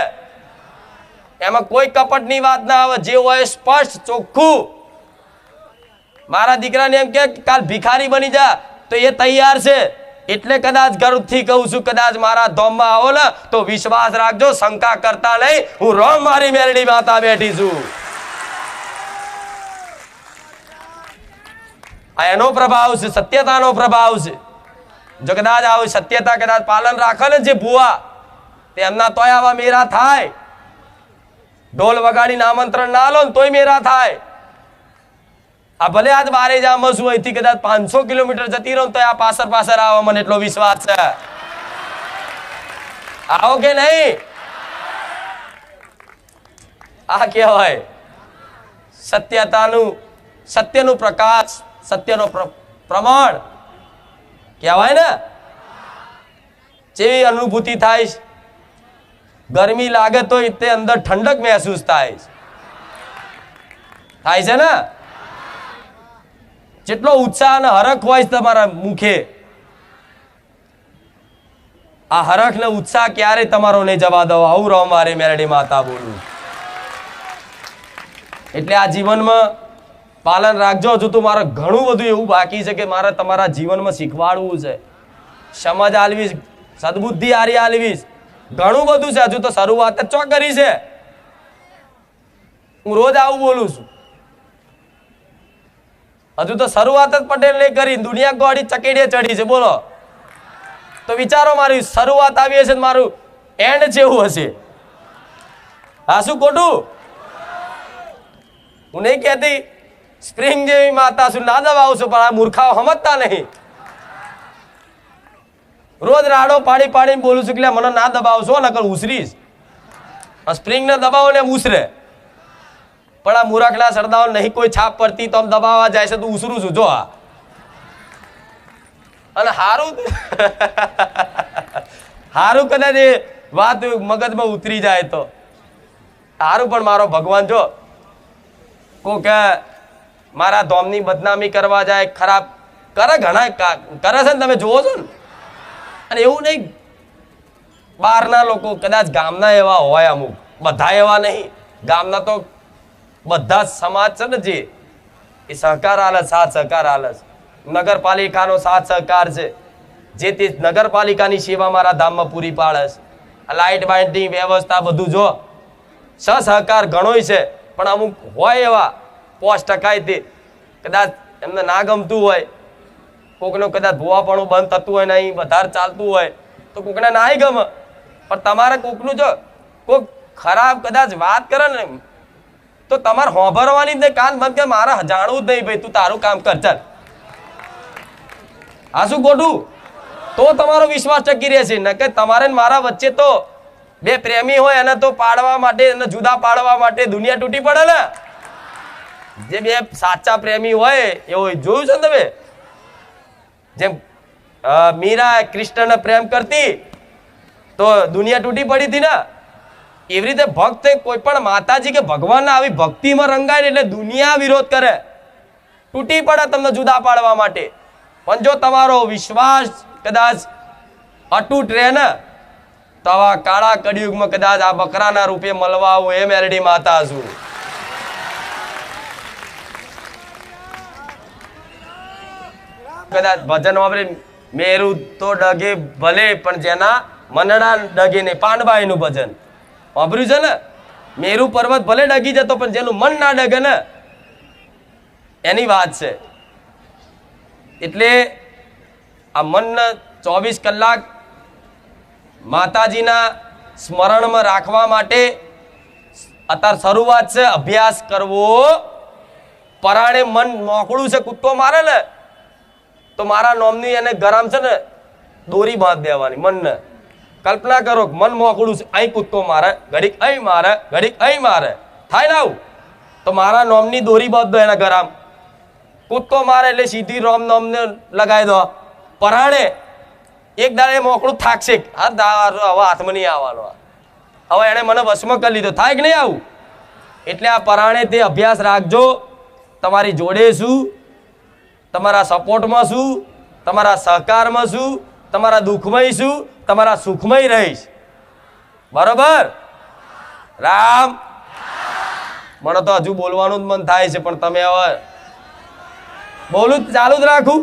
એમાં કોઈ કપટની વાત ના આવે, જે હોય સ્પષ્ટ ચોખ્ખું. મારા દીકરાને એમ કે કાલ ભિખારી બની જા તો એ તૈયાર છે. એટલે કદાચ ગર્વથી કહું છું, કદાચ મારા ધોમમાં આવો ને તો વિશ્વાસ રાખજો, શંકા કરતા નહીં, હું રોમ મારી મેરડી માતા બેઠી છું. આ એનો પ્રભાવ છે, સત્યતાનો પ્રભાવ છે. જો કદાચ આવું સત્યતા કદાચ પાલન રાખે ને જે ભુવા, તેમના તોય આવા મેરા થાય. ઢોલ વગાડીને આમંત્રણ ના લો ને તોય મેરા થાય. આ ભલે આજ બારે જામ છું, અહીંથી કદાચ 500 કિલોમીટર જતી રહું તો આ પાછળ આવો, મને એટલો વિશ્વાસ છે. આવો કે નહીં? આ કહેવાય સત્યનું પ્રકાશ, સત્યનો પ્રમાણ કહેવાય ને. જેવી અનુભૂતિ થાય, ગરમી લાગે તો તે અંદર ઠંડક મહેસૂસ થાય છે ને. જેટલો ઉત્સાહ અને હરખ હોય તમારા મુખે, આ હરખ ને ઉત્સાહ ક્યારે તમારો નહીં જવા દો. આવું રહો મારી મેરડી માતા બોલું. એટલે આ જીવનમાં પાલન રાખજો. હજુ તો મારે ઘણું બધું એવું બાકી છે કે મારે તમારા જીવનમાં શીખવાડવું છે, સમજ આલવી, સદબુદ્ધિ આરી આલવી, ઘણું બધું છે. હજુ તો શરૂઆત જ ચો કરી છે. હું રોજ આવું બોલું છું. હજુ તો શરૂઆત જ પટેલ ને કરી, દુનિયા ગોળી ચકેડીએ ચડી છે. બોલો તો વિચારો, મારી શરૂઆત આવી હશે, મારું એન્ડ જેવું હશે. હા, શું ખોટું? હું નહીં કહેતી સ્પ્રિંગ જેવી માતા છું, ના દબાવું છું, પણ આ મૂર્ખાઓ સમજતા નહીં. રોજ રાડો પાડી પાડીને બોલું છું કે મને ના દબાવશો, નકર ઉસરીશ. સ્પ્રિંગ ને દબાવો ને ઉસરે. પણ આ મૂરખના સરદાઓ નહીં કોઈ છાપ પડતી તો આમ દબાવવા જાય છે તો ઉસરું છું. જો આ અને હારું કદાચ એ વાત મગજમાં ઉતરી જાય તો હારું. પણ મારો ભગવાન જો કોક મારા ધોમની બદનામી કરવા જાય, ખરાબ કરે, ઘણા કરે છે ને, તમે જોવો છો ને. અને એવું નહીં, બહારના લોકો કદાચ ગામના એવા હોય, અમુક, બધા એવા નહીં. ગામના તો બધા સમાજ છે ને જે એ સહકાર આલે, સાથ સહકાર આલે. નગરપાલિકાનો સાથ સહકાર છે, જે તે નગરપાલિકાની સેવા મારા ધામમાં પૂરી પાડે છે. લાઇટ બાઇટની વ્યવસ્થા બધું જો સહકાર ઘણોય છે. પણ અમુક હોય એવા 5% તે કદાચ એમને ના ગમતું હોય, કોકનું કદાચ ભૂવાપણું બંધ થતું હોય, નહીં વધારે ચાલતું હોય તો કોકને ના ગમે. પણ તમારે કોકનું જો કોક ખરાબ કદાચ વાત કરે ને તો તમારે હોંભરવાની જ નહીં, કાન બંધ કે મારે જાણવું જ નહીં, ભાઈ તું તારું કામ કર, ચાલ. આ શું ખોટું? તો તમારો વિશ્વાસ ટકી રહેશે. ન કે તમારે મારા વચ્ચે તો બે પ્રેમી હોય એને તો પાડવા માટે, એને જુદા પાડવા માટે દુનિયા તૂટી પડે ને. જે બે સાચા પ્રેમી હોય એવું જોયું છે ને તમે? જેમ મીરા કૃષ્ણને પ્રેમ કરતી તો દુનિયા તૂટી પડી હતી ને, એવી રીતે ભક્ત કોઈ પણ માતાજી કે ભગવાનના આવી ભક્તિમાં રંગાય એટલે દુનિયા વિરોધ કરે, તૂટી પડે તમને જુદા પાડવા માટે. પણ જો તમારો વિશ્વાસ કદાચ અતૂટ રહે ને તો આવા કાળા કળિયુગમાં કદાચ આ બકરાના રૂપે મળવા આવું એ મેરડી માતા છું. કદાચ ભજન વાપરે મેરુ તો ડગે ભલે, પણ જેના મનડા ડગે નહીં. પાનબાઈ નું ભજન વાપર્યું છે ને, મેરુ પર્વત ભલે ડગી જતો પણ જેનું મન ના ડગે ને એની વાત છે. એટલે આ મનને 24 કલાક માતાજીના સ્મરણમાં રાખવા માટે અત્યારે શરૂઆત છે. અભ્યાસ કરવો. પરાણે મન મોકળું છે, કૂદકો મારે ને તો મારા નોમની એને ગરમ છે ને દોરી બાંધ દેવાની મનને. કલ્પના કરો મન મોકળું છે, અહીં કૂદકો મારે, ઘડીક અહીં મારે, ઘડીક અહીં મારે, થાય ને આવું? તો મારા નોમની દોરી બાંધ દો એના ગરમ. કૂદકો મારે એટલે સીધી રોમ નોમને લગાવી દો. પરાણે એક દાડે મોકળું થાકશે, હવે હાથમાં નહીં આવવાનો, હવે એને મને વશમાં કરી લીધો, થાય કે નહીં આવું? એટલે આ પરાણે તે અભ્યાસ રાખજો. તમારી જોડે છું, તમારા સપોર્ટમાં છું, તમારા સહકારમાં છું, તમારા દુઃખમય છું, તમારા સુખમય રહીશ. બરોબર? રામ. મને તો હજુ બોલવાનું જ મન થાય છે, પણ તમે હવે બોલું ચાલુ જ રાખું?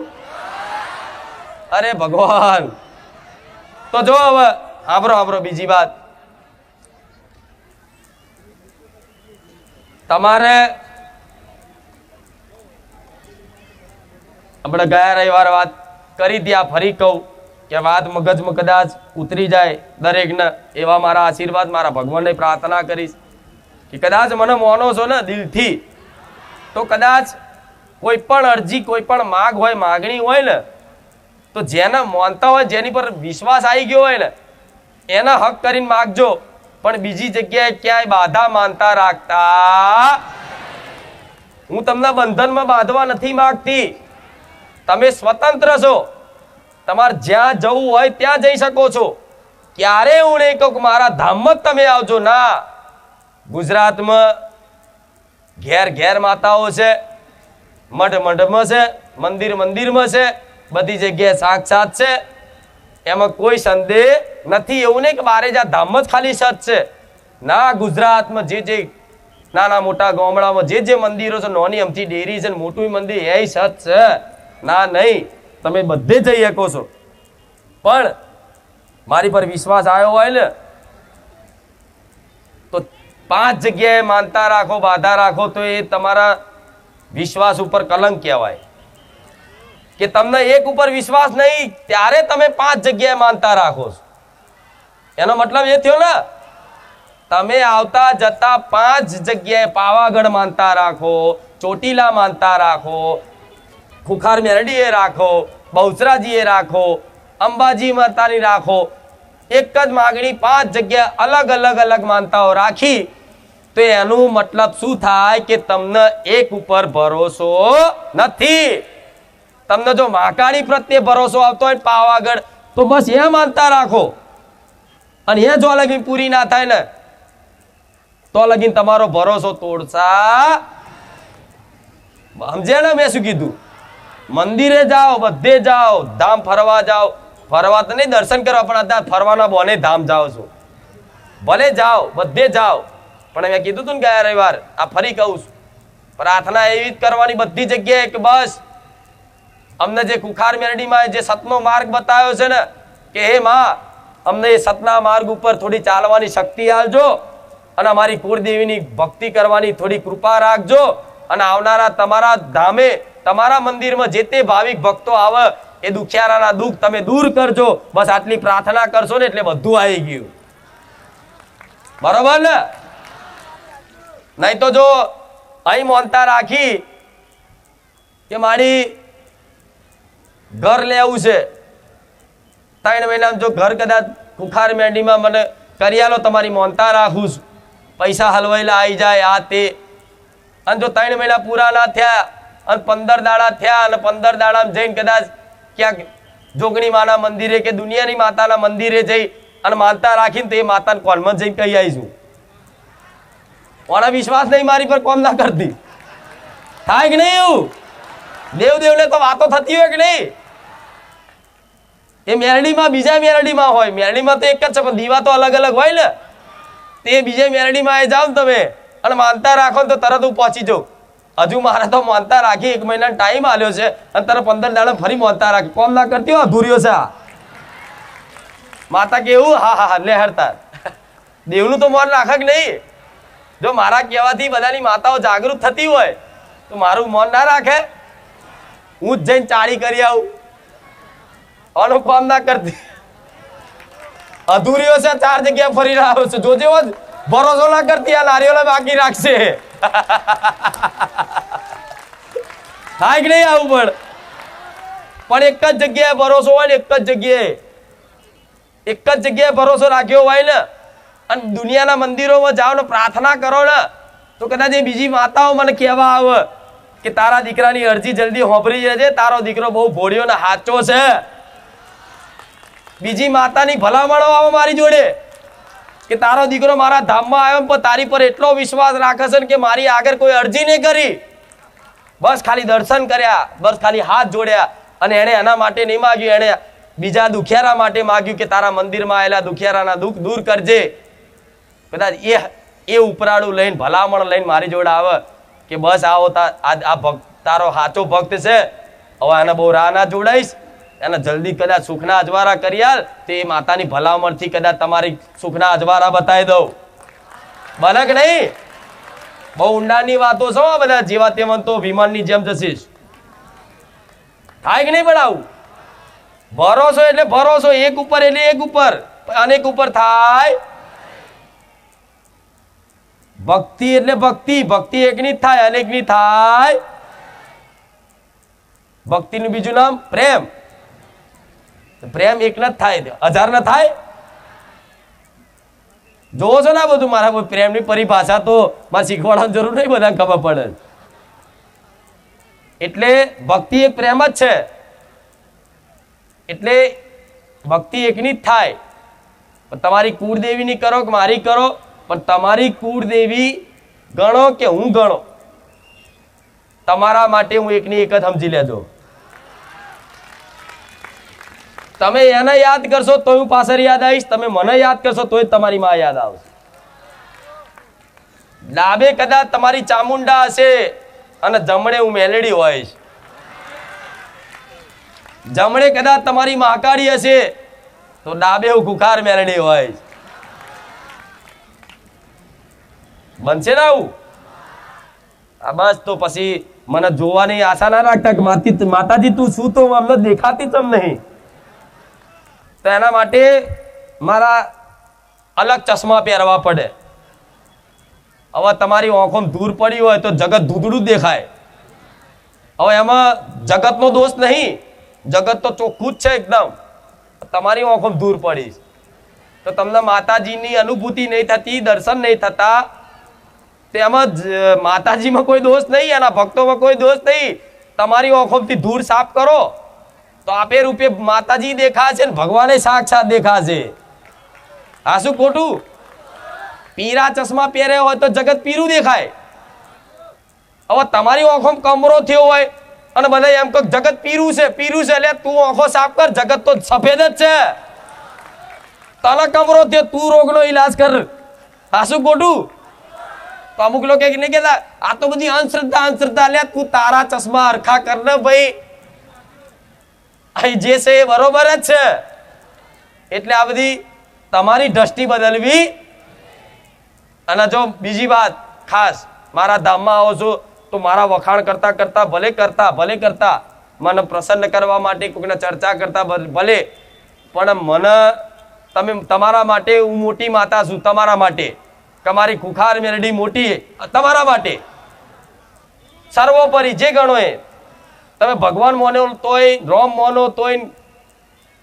અરે ભગવાન. તો જો હવે સાંભળો બીજી વાત. તમારે આપણે ગયા રવિવારે વાત કરી ત્યાં ફરી કહું કે વાત મગજમાં કદાચ ઉતરી જાય દરેકને, એવા મારા આશીર્વાદ મારા ભગવાનને પ્રાર્થના કરીશ કે કદાચ મને માનો છો ને દિલથી, તો કદાચ કોઈ પણ અરજી, કોઈ પણ માગ હોય, માગણી હોય ને, તો જેને માનતા હોય, જેની પર વિશ્વાસ આવી ગયો હોય ને, એના હક કરીને માગજો, પણ બીજી જગ્યાએ ક્યાંય બાધા માનતા રાખતા. હું તમને બંધનમાં બાંધવા નથી માંગતી. તમે સ્વતંત્ર છો, તમારે જ્યાં જવું હોય ત્યાં જઈ શકો છો. ક્યારે હું નહીં કહું મારા ધામમાં જ તમે આવજો, ના. ગુજરાતમાં ઘેર ઘેર માતાઓ છે, મઠ મઠમાં છે, મંદિર મંદિરમાં છે, બધી જગ્યાએ સાક્ષાત છે, એમાં કોઈ સંદેહ નથી. એવું નહીં કે બારે જા ધામ જ ખાલી સત છે, ના. ગુજરાતમાં જે નાના મોટા ગામડામાં જે મંદિરો છે, નાની અમથી ડેરી છે, મોટું મંદિર એ સત છે, ના નહીં. તમે બધે જઈ શકો છો, પણ મારી પર વિશ્વાસ આવ્યો હોય ને, તો 5 જગ્યાએ માનતા રાખો, બાધા રાખો, તો એ તમારા વિશ્વાસ ઉપર કલંક કહેવાય. કે તમને એક ઉપર વિશ્વાસ નહીં, ત્યારે તમે 5 જગ્યાએ માનતા રાખો છો. એનો મતલબ એ થયો ને, તમે આવતા જતા 5 જગ્યાએ પાવાગઢ માનતા રાખો, ચોટીલા માનતા રાખો, ખુખાર મેરડીએ રાખો, બહુચરાજીએ રાખો, અંબાજી માતાની રાખો, એક જ માગણી 5 જગ્યાએ અલગ અલગ અલગ માનતાઓ રાખી, તો એનું મતલબ શું થાય કે તમને એક ઉપર ભરોસો નથી. તમને જો મહાકાળી પ્રત્યે ભરોસો આવતો હોય પાવાગઢ, તો બસ એ માનતા રાખો, અને એ જો લગીન પૂરી ના થાય ને, તો લગીન તમારો ભરોસો તોડશા. સમજે ને મેં શું કીધું? મંદિરે જાઓ, બધે જાઓ, ધામ ફરવા જાઓ, ફરવા તો નહીં દર્શન કરવા, પણ અત્યારે ફરવાના બોને ધામ જાઓ છો, ભલે જાઓ, બધે જાઓ, પણ મેં કીધું તું ને ગયા રવિવાર, આ ફરી કહું છું, પ્રાર્થના એવી જ કરવાની બધી જગ્યાએ કે બસ અમને જે કુખાર મેરડીમાં જે સતનો માર્ગ બતાવ્યો છે ને, કે હે માં, અમને એ સતના માર્ગ ઉપર થોડી ચાલવાની શક્તિ આપજો, અને અમારી કુળદેવીની ભક્તિ કરવાની થોડી કૃપા રાખજો, અને આવનારા તમારા ધામે, તમારા મંદિરમાં જે તે ભાવિક ભક્તો આવે, એ દુખિયારાના દુઃખ તમે દૂર કરજો. બસ આટલી પ્રાર્થના કરશો ને એટલે બધું આવી ગયું. બરોબર ને? નહીં તો જો અહીં માનતા રાખી કે મારી ઘર લેવું છે, 3 મહિનામાં જો ઘર કદાચ કુખાર મેરડીમાં મને કરી આલો, તમારી માનતા રાખું છું, પૈસા હલવાયેલા આવી જાય, આ તે, અને જો 3 મહિના પૂરા ના થયા અને 15 દાડા થયા, અને 15 દાડામાં જઈને કદાચ ક્યાંક જોગણી માના મંદિરે કે દુનિયાની માતાના મંદિરે જઈ અને માનતા રાખીને, તો એ માતાને કોનમાં જઈને કહી આવીશું. કોનો વિશ્વાસ નહીં મારી પર કોમ ના કરતી? થાય કે નહીં? એવું દેવદેવને તો વાતો થતી હોય કે નહીં? એ મેરડીમાં બીજા મેરડીમાં હોય, મેરડીમાં તો એક જ છે, પણ દીવા તો અલગ અલગ હોય ને. તે બીજા મેરડીમાં આવી જાવ તમે અને માનતા રાખો ને, તો તરત હું પહોંચી જાઉં. હજુ મારે તો માનતા રાખી 1 મહિના ટાઈમ આલ્યો છે, અને તરત 15 દાડા ફરી માનતા રાખી. કોમ ના કરતી હોય, અધૂર્યો છે માતા. કેવું હા હા લેહરતા દેવનું તો મન રાખે કે નહીં? જો મારા કહેવાથી બધાની માતાઓ જાગૃત થતી હોય, તો મારું મન ના રાખે? હું જ જઈને ચાળી કરી આવું, આનું કામ ના કરતી, અધૂરીઓ છે, 4 જગ્યા ફરી રહ્યો છે. જોજે ભરોસો ના કરતી, આ નારીઓને બાકી રાખશે. થાય કે નહીં? આવું પણ એક જ જગ્યાએ ભરોસો હોય ને, એક જ જગ્યાએ ભરોસો રાખ્યો હોય ને, અને દુનિયાના મંદિરોમાં જાઓ ને પ્રાર્થના કરો ને, તો કદાચ એ બીજી માતાઓ મને કહેવા આવે કે તારા દીકરાની અરજી જલ્દી હોંભરી જશે, તારો દીકરો બહુ ભોળિયો ને સાચો છે. બીજી માતાની ભલામણો આવે મારી જોડે કે તારો દીકરો મારા ધામમાં આવ્યો, પણ તારી પર એટલો વિશ્વાસ રાખે છે કે મારી આગળ કોઈ અરજી નહીં કરી, બસ ખાલી દર્શન કર્યા, બસ ખાલી હાથ જોડ્યા, અને એને એના માટે નહીં માગ્યું, એને બીજા દુખિયારા માટે માગ્યું કે તારા મંદિરમાં આવેલા દુખિયારાના દુઃખ દૂર કરજે. કદાચ એ ઉપરાળું લઈને ભલામણ લઈને મારી જોડે આવે કે બસ આવો આ ભક્ત તારો સાચો ભક્ત છે, હવે આને બહુ રાહ ના જોડાઈશ, એને જલ્દી કદાચ સુખના અજવારા કરી આલ, તો એ માતાની ભલામણથી કદાચ તમારી સુખના અજવારા બતાવી દઉં. બને કે નહીં? બહુ ઊંડાની વાતો છો આ બધા. જેવા તેવા તો વિમાનની જેમ જશીશ. થાય કે નહીં? પણ આવું ભરોસો એટલે ભરોસો, એક ઉપર એટલે એક ઉપર, અનેક ઉપર થાય. ભક્તિ એટલે ભક્તિ, ભક્તિ એકની જ થાય, અનેકની થાય. ભક્તિનું બીજું નામ પ્રેમ. પ્રેમ એક ન થાય, 1000 ન થાય. જોવો છો ને આ બધું? મારા પ્રેમની પરિભાષા તો મારે શીખવાડવાની જરૂર નહીં, બધાને ખબર પડે. એટલે ભક્તિ એક પ્રેમ જ છે. એટલે ભક્તિ એકની જ થાય. તમારી કુળદેવીની કરો કે મારી કરો, પણ તમારી કુળદેવી ગણો કે હું ગણો, તમારા માટે હું એકની એક જ સમજી લેજો. તમે એને યાદ કરશો તો હું પાછળ યાદ આવીશ, તમે મને યાદ કરશો તો તમારી માં યાદ આવશે. ડાબે કદાચ તમારી ચામુંડા હશે અને જમણે હું મેલેડી હોઈશ. જમણે કદાચ તમારી મહાકાળી હશે તો ડાબે હું ખુખાર મેલેડી હોઈશ. બનશે ને આવું? બસ તો પછી મને જોવાની આશા ના રાખતા કે માતાજી તું શું, તો અમને દેખાતી જ નહીં. તો એના માટે મારા અલગ ચશ્મા પહેરવા પડે. હવે તમારી આંખોમાં ધૂળ પડી હોય તો જગત ધૂંધળું જ દેખાય. હવે એમાં જગતનો દોષ નહીં, જગત તો ચોખ્ખું જ છે એકદમ. તમારી આંખોમાં ધૂળ પડી તો તમને માતાજીની અનુભૂતિ નહીં થતી, દર્શન નહીં થતા. તેમાં માતાજીમાં કોઈ દોષ નહીં, એના ભક્તોમાં કોઈ દોષ નહીં. તમારી આંખોમાંથી ધૂળ સાફ કરો તો આપે રૂપે માતાજી દેખાશે ને ભગવાને સાક્ષાત દેખાશે. આ શું ખોટું? પીરા ચશ્મા પહેર્યા હોય તો જગત પીરું દેખાય. હવે તમારી આંખોમાં કમરો થયો હોય અને બધા એમ કહે જગત પીરું છે, પીરું છે, એટલે તું આંખો સાફ કર, જગત તો સફેદ જ છે. તને કમરો થયો, તું રોગનો ઈલાજ કર. આ શું ખોટું? તો અમુક લોકો નહીં કહેતા આ તો બધી અંધશ્રદ્ધા, અંધશ્રદ્ધા. લે તું તારા ચશ્મા હરખા કર ને ભાઈ, અહીં જે છે એ બરોબર જ છે. એટલે આ બધી તમારી દ્રષ્ટિ બદલવી. અને જો બીજી વાત ખાસ, મારા ધામમાં આવો છો તો મારા વખાણ કરતા કરતા ભલે કરતા મને પ્રસન્ન કરવા માટે કોઈના ચર્ચા કરતા ભલે, પણ મને તમે તમારા માટે હું મોટી માતા છું. તમારા માટે તમારી ખુખાર મેલડી મોટી તમારા માટે સર્વોપરી જે ગણો એ. તમે ભગવાન મોનો તોય, રોમ મોનો તોય,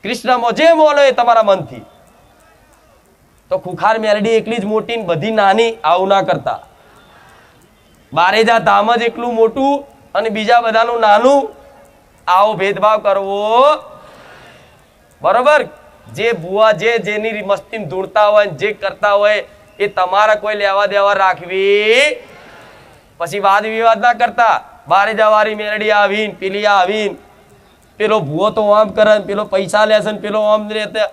કૃષ્ણ મો જે મોનો એ તમારા મનથી, તો ખુખાર મેલડી એકલી જ મોટી ને બધી નાની. આવું ના કરતા. બારેજા ધામ જ એકલું મોટું અને બીજા બધાનું નાનું. આવો ભેદભાવ કરવો બરોબર? જે ભુવા જેની મસ્તી ધૂળતા હોય, જે કરતા હોય એ તમારા કોઈ લેવા દેવા રાખવી. પછી વાદ વિવાદ ના કરતા. બારે જવારી મેરડી આવીને પેલી આવીને પેલો ભૂવો તો આમ કરે, પેલો પૈસા લેશે ને પેલો આમ રહેતે.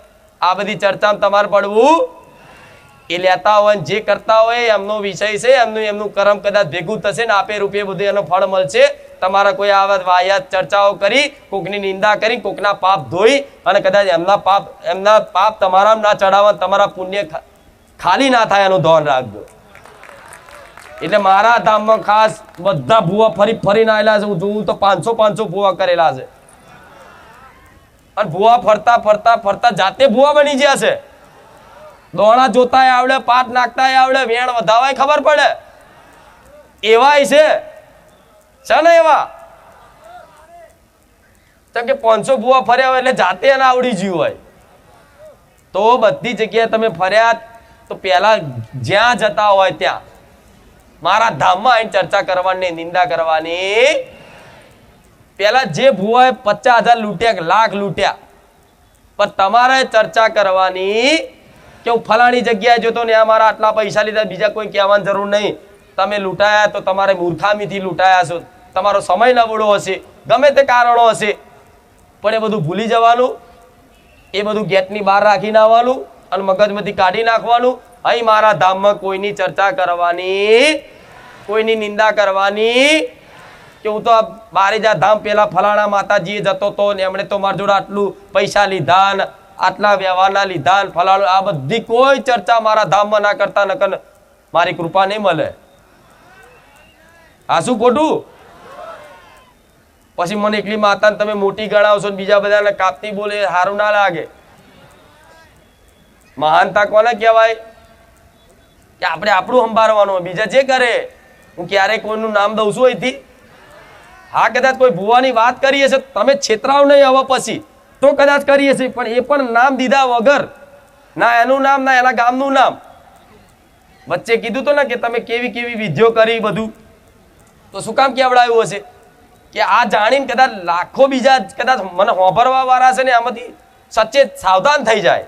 આ બધી ચર્ચામાં તમારે પડવું. એ લેતા હોય જે કરતા હોય એમનો વિષય છે, એમનું કર્મ કદાચ ભેગું થશે ને આપે રૂપિયે બધું એનો ફળ મળશે. તમારા કોઈ આવા વાહિયાત ચર્ચાઓ કરી, કોકની નિંદા કરી, કોકના પાપ ધોઈ અને કદાચ એમના પાપ તમારા ના ચડાવવા, તમારા પુણ્ય ખાલી ના થાય એનું ધ્યાન રાખજો. એટલે મારા ધામમાં ખાસ બધા ભૂવા ફરીને આવેલા છે. હું જોઉં તો 500 ભૂવા કરેલા છે. અને ભૂવા ફરતા જાતે ભૂવા બની ગયા છે. દોણા જોતાય આવડે, પાટ નાખતાય આવડે, વેણ વધાવાય ખબર પડે એવાય છે ને એવા. તો કે 500 ભૂવા ફર્યા હોય એટલે જાતે એને આવડી ગયું હોય. તો બધી જગ્યાએ તમે ફર્યા તો પેલા જ્યાં જતા હોય ત્યાં મારા ધામમાં આવીને ચર્ચા કરવાની, નિંદા કરવાની. પેલા જે ભૂવાએ 50,000 લૂંટ્યા કે લાખ લૂંટ્યા, પણ તમારે ચર્ચા કરવાની કે હું ફલાણી જગ્યાએ જોતો ને મારા આટલા પૈસા લીધા, બીજા કોઈ કહેવાની જરૂર નહીં. તમે લૂંટાયા તો તમારે મૂર્ખામીથી લૂંટાયા છો, તમારો સમય નબળો હશે, ગમે તે કારણો હશે, પણ એ બધું ભૂલી જવાનું, એ બધું ગેટની બહાર રાખીને આવવાનું અને મગજમાંથી કાઢી નાખવાનું. અહીં મારા ધામમાં કોઈની ચર્ચા કરવાની, કોઈની નિંદા કરવાની કે હું તો બારેજા ધામ પેલા ફલાણા માતાજીએ જતો હતો ને એમણે તો મારા જોડે આટલું પૈસા લીધા ને આટલા વ્યવહારના લીધા ને ફલાણું, આ બધી કોઈ ચર્ચા મારા ધામમાં ના કરતા, નકર મારી કૃપા નહીં મળે. આ શું ખોટું? પછી મને એકલી માતાને તમે મોટી ગણાવશો ને બીજા બધાને કાપતી બોલે, સારું ના લાગે. મહાનતા કોને કહેવાય? કે આપણે આપણું સંભાળવાનું, બીજા જે કરે. હું ક્યારેય કોઈનું નામ દઉં છું અહીંથી? હા, કદાચ કોઈ ભુવાની વાત કરીએ છે, તમે છેતરાવ નહીં હવે પછી તો કદાચ કરીએ છીએ, પણ એ પણ નામ દીધા વગર, ના એનું નામ ના એના ગામનું નામ. વચ્ચે કીધું તો ને કે તમે કેવી કેવી વિધિઓ કરી બધું, તો શું કામ કેવડાવ્યું હશે? કે આ જાણીને કદાચ લાખો બીજા કદાચ મને હોભરવા વાળા છે ને આમાંથી સચેત સાવધાન થઈ જાય,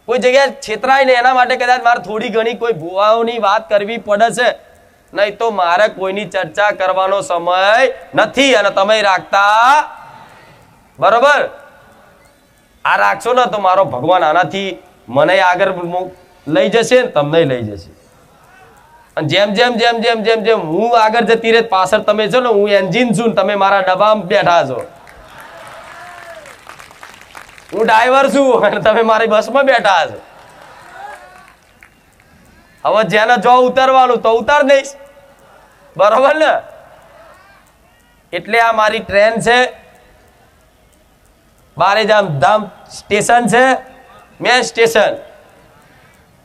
કોઈ જગ્યાએ છેતરાય ને એના માટે કદાચ મારે થોડી ઘણી કોઈ ભુવાઓની વાત કરવી પડે છે, નહીં તો મારે કોઈની ચર્ચા કરવાનો સમય નથી અને તમે રાખતા. બરોબર? આ રાખશો ને તો મારો ભગવાન આનાથી મને આગળ લઈ જશે ને તમને લઈ જશે. અને જેમ જેમ જેમ જેમ જેમ જેમ હું આગળ જતી રહે પાછળ તમે છો ને, હું એન્જિન છું ને તમે મારા ડબ્બામાં બેઠા છો. હું ડ્રાઈવર છું અને તમે મારી બસમાં બેઠા છો. હવે જેને જો ઉતારવાનું તો ઉતાર દઈશ. બરોબર ને? એટલે આ મારી ટ્રેન છે, બારેજામ ધામ સ્ટેશન છે, મેન સ્ટેશન.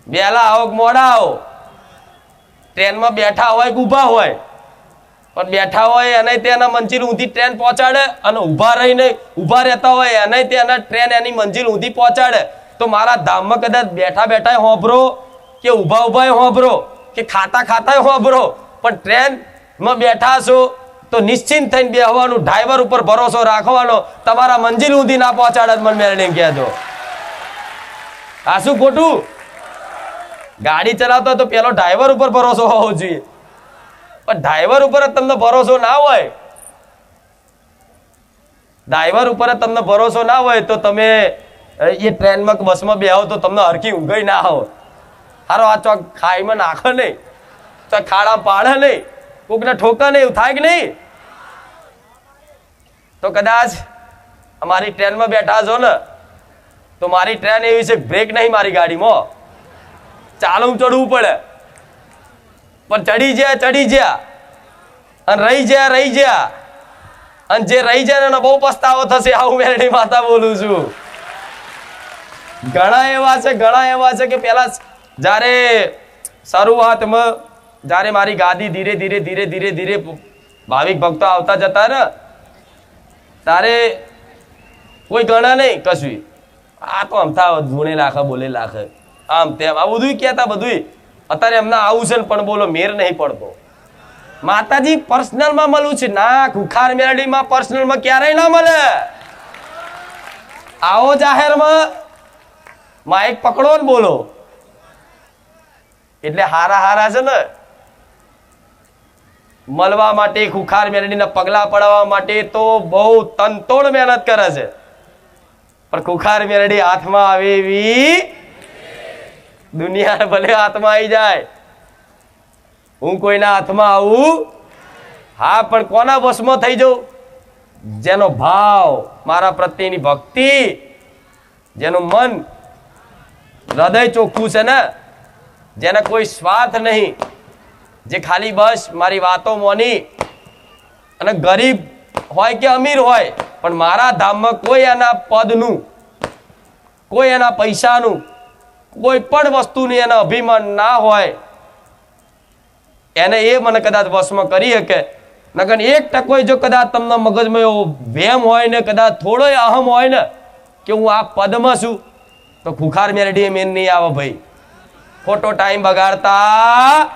વહેલા આવો કે મોડા આવો, ટ્રેનમાં બેઠા હોય કે ઊભા હોય, પણ બેઠા હોય એને તેના મંજિલ ઊંધી ટ્રેન પહોંચાડે અને ઊભા રહીને ઊભા રહેતા હોય એને તેના ટ્રેન એની મંજિલ ઊંધી પહોંચાડે. તો મારા ધામમાં કદાચ બેઠા બેઠા હોભરો કે ઊભા ઊભા હોભરો કે ખાતા ખાતા હોભરો, પણ ટ્રેનમાં બેઠા છો તો નિશ્ચિંત થઈને બેહવાનું, ડ્રાઈવર ઉપર ભરોસો રાખવાનો. તમારા મંજિલ ઊંધી ના પહોંચાડે મને મેળવીને કહેજો. આ શું ખોટું? ગાડી ચલાવતો તો પેલો ડ્રાઈવર ઉપર ભરોસો હોવો જોઈએ, પણ ડ્રાઈવર ઉપર જ તમને ભરોસો ના હોય, ડ્રાઈવર ઉપર જ તમને ભરોસો ના હોય તો તમે એ ટ્રેનમાં બસમાં બેહો તો તમને હરખી ઊંઘઈ ના આવો. હારો આ ચોક ખાઈમાં નાખે નહીં, ચોક ખાડા પાડે નહીં, કોકને ઠોકે નહીં, એવું થાય કે નહીં? તો કદાચ અમારી ટ્રેનમાં બેઠા છો ને તો મારી ટ્રેન એવી છે, બ્રેક નહીં મારી ગાડીમાં, ચાલુ ચડવું પડે, પણ ચડી જ્યા અને રહી જ્યા અને જે રહી જાય ને બહુ પસ્તાવો થશે. આવું મેરડી માતા બોલું છું. ઘણા એવા છે કે પેલા જ્યારે શરૂઆતમાં જ્યારે મારી ગાદી ધીરે ધીરે ભાવિક ભક્તો આવતા જતા ને તારે કોઈ ગણા નહીં કશું, આ તો અમથા ગુણે લાખે બોલે લાખે આમ તેમ આ બધું કહેતા. બધું અત્યારે એમને આવું છે પણ બોલો મેર નહીં પડતો. માતાજી પર્સનલમાં મળવું છે ના, ખુખાર મેરડીમાં પર્સનલમાં ક્યારેય ના મળે. આવો જાહેરમાં માઇક પકડો ને બોલો. એટલે હારા છે ને મળવા માટે, ખુખાર મેરડીના પગલા પડવા માટે તો બહુ તનતોડ મહેનત કરે છે, પણ ખુખાર મેરડી હાથમાં આવે એવી દુનિયા ભલે હાથમાં આવી જાય, હું કોઈના હાથમાં આવું. હા, પણ કોના વશમાં થઈ જાઉં? જેનો ભાવ મારા પ્રત્યેની ભક્તિ, જેનું મન હૃદય ચોખ્ખું છે ને, જેને કોઈ સ્વાર્થ નહીં, જે ખાલી બસ મારી વાતો મોની, અને ગરીબ હોય કે અમીર હોય પણ મારા ધામમાં કોઈ એના પદનું, કોઈ એના પૈસાનું, કોઈ પણ વસ્તુની એને અભિમાન ના હોય, એને એ મને કદાચ વશમાં કરી શકે. નકર 1% જો કદાચ તમને મગજમાં એવો વહેમ હોય ને, કદાચ થોડો અહમ હોય ને કે હું આ પદમાં છું, તો ખુખાર મેરડી મેન નહીં આવે ભાઈ. ખોટો ટાઈમ બગાડતા.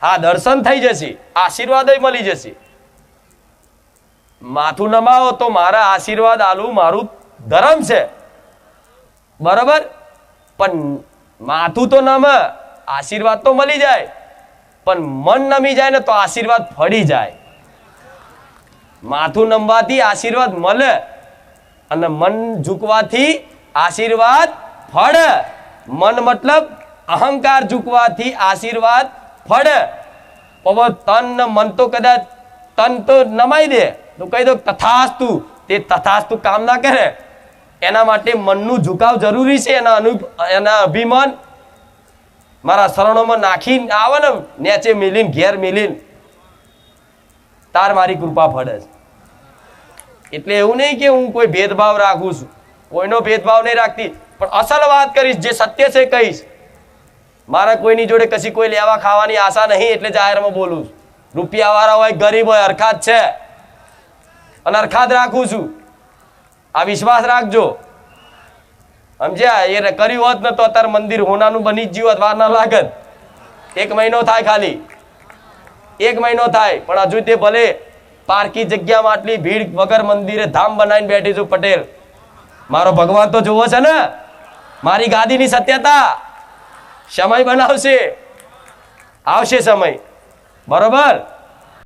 હા, દર્શન થઈ જશે, આશીર્વાદ મળી જશે. માથું નમાવો તો મારા આશીર્વાદ આલું મારું ધર્મ છે, બરાબર? પણ માથું તો નમે, આશીર્વાદ તો મળી જાય, પણ મન નમી જાય ને તો આશીર્વાદ ફળી જાય. માથું નમવાથી આશીર્વાદ મળે અને મન ઝૂકવાથી આશીર્વાદ ફળ. મન મતલબ અહંકાર ઝૂકવાથી આશીર્વાદ ફળ. હવે તન ને મન તો કદાચ તન તો નમાઈ દે તો કહી દો તથાસ્તુ, તે તથાસ્તુ કામ ના કરે. એના માટે મનનું ઝુકાવ જરૂરી છે. એના અભિમાન મારા શરણોમાં નાખીને આવે ને, નેચે મિલીને ઘેર મિલીને તાર મારી કૃપા ફળે છે. એટલે એવું નહીં કે હું કોઈ ભેદભાવ રાખું છું, કોઈનો ભેદભાવ નહીં રાખતી, પણ અસલ વાત કરીશ, જે સત્ય છે કહીશ. મારા કોઈની જોડે કશી કોઈ લેવા ખાવાની આશા નહીં, એટલે જાહેરમાં બોલું છું. રૂપિયા વાળા હોય ગરીબ હોય હરખાત છે અને હરખાત રાખું છું. આ વિશ્વાસ રાખજો, સમજ્યા? એ કર્યું હોત ને તો અત્યારે મંદિર હોનાનું બની જ જ્યું હોત, વાર ના લાગત. 1 મહિનો થાય, ખાલી 1 મહિનો થાય, પણ હજુ તે ભલે પારકી જગ્યામાં આટલી ભીડ વગર મંદિરે ધામ બનાવીને બેઠી છું. પટેલ મારો ભગવાન તો જોવો છે ને, મારી ગાદીની સત્યતા. સમય બનાવશે, આવશે સમય, બરોબર.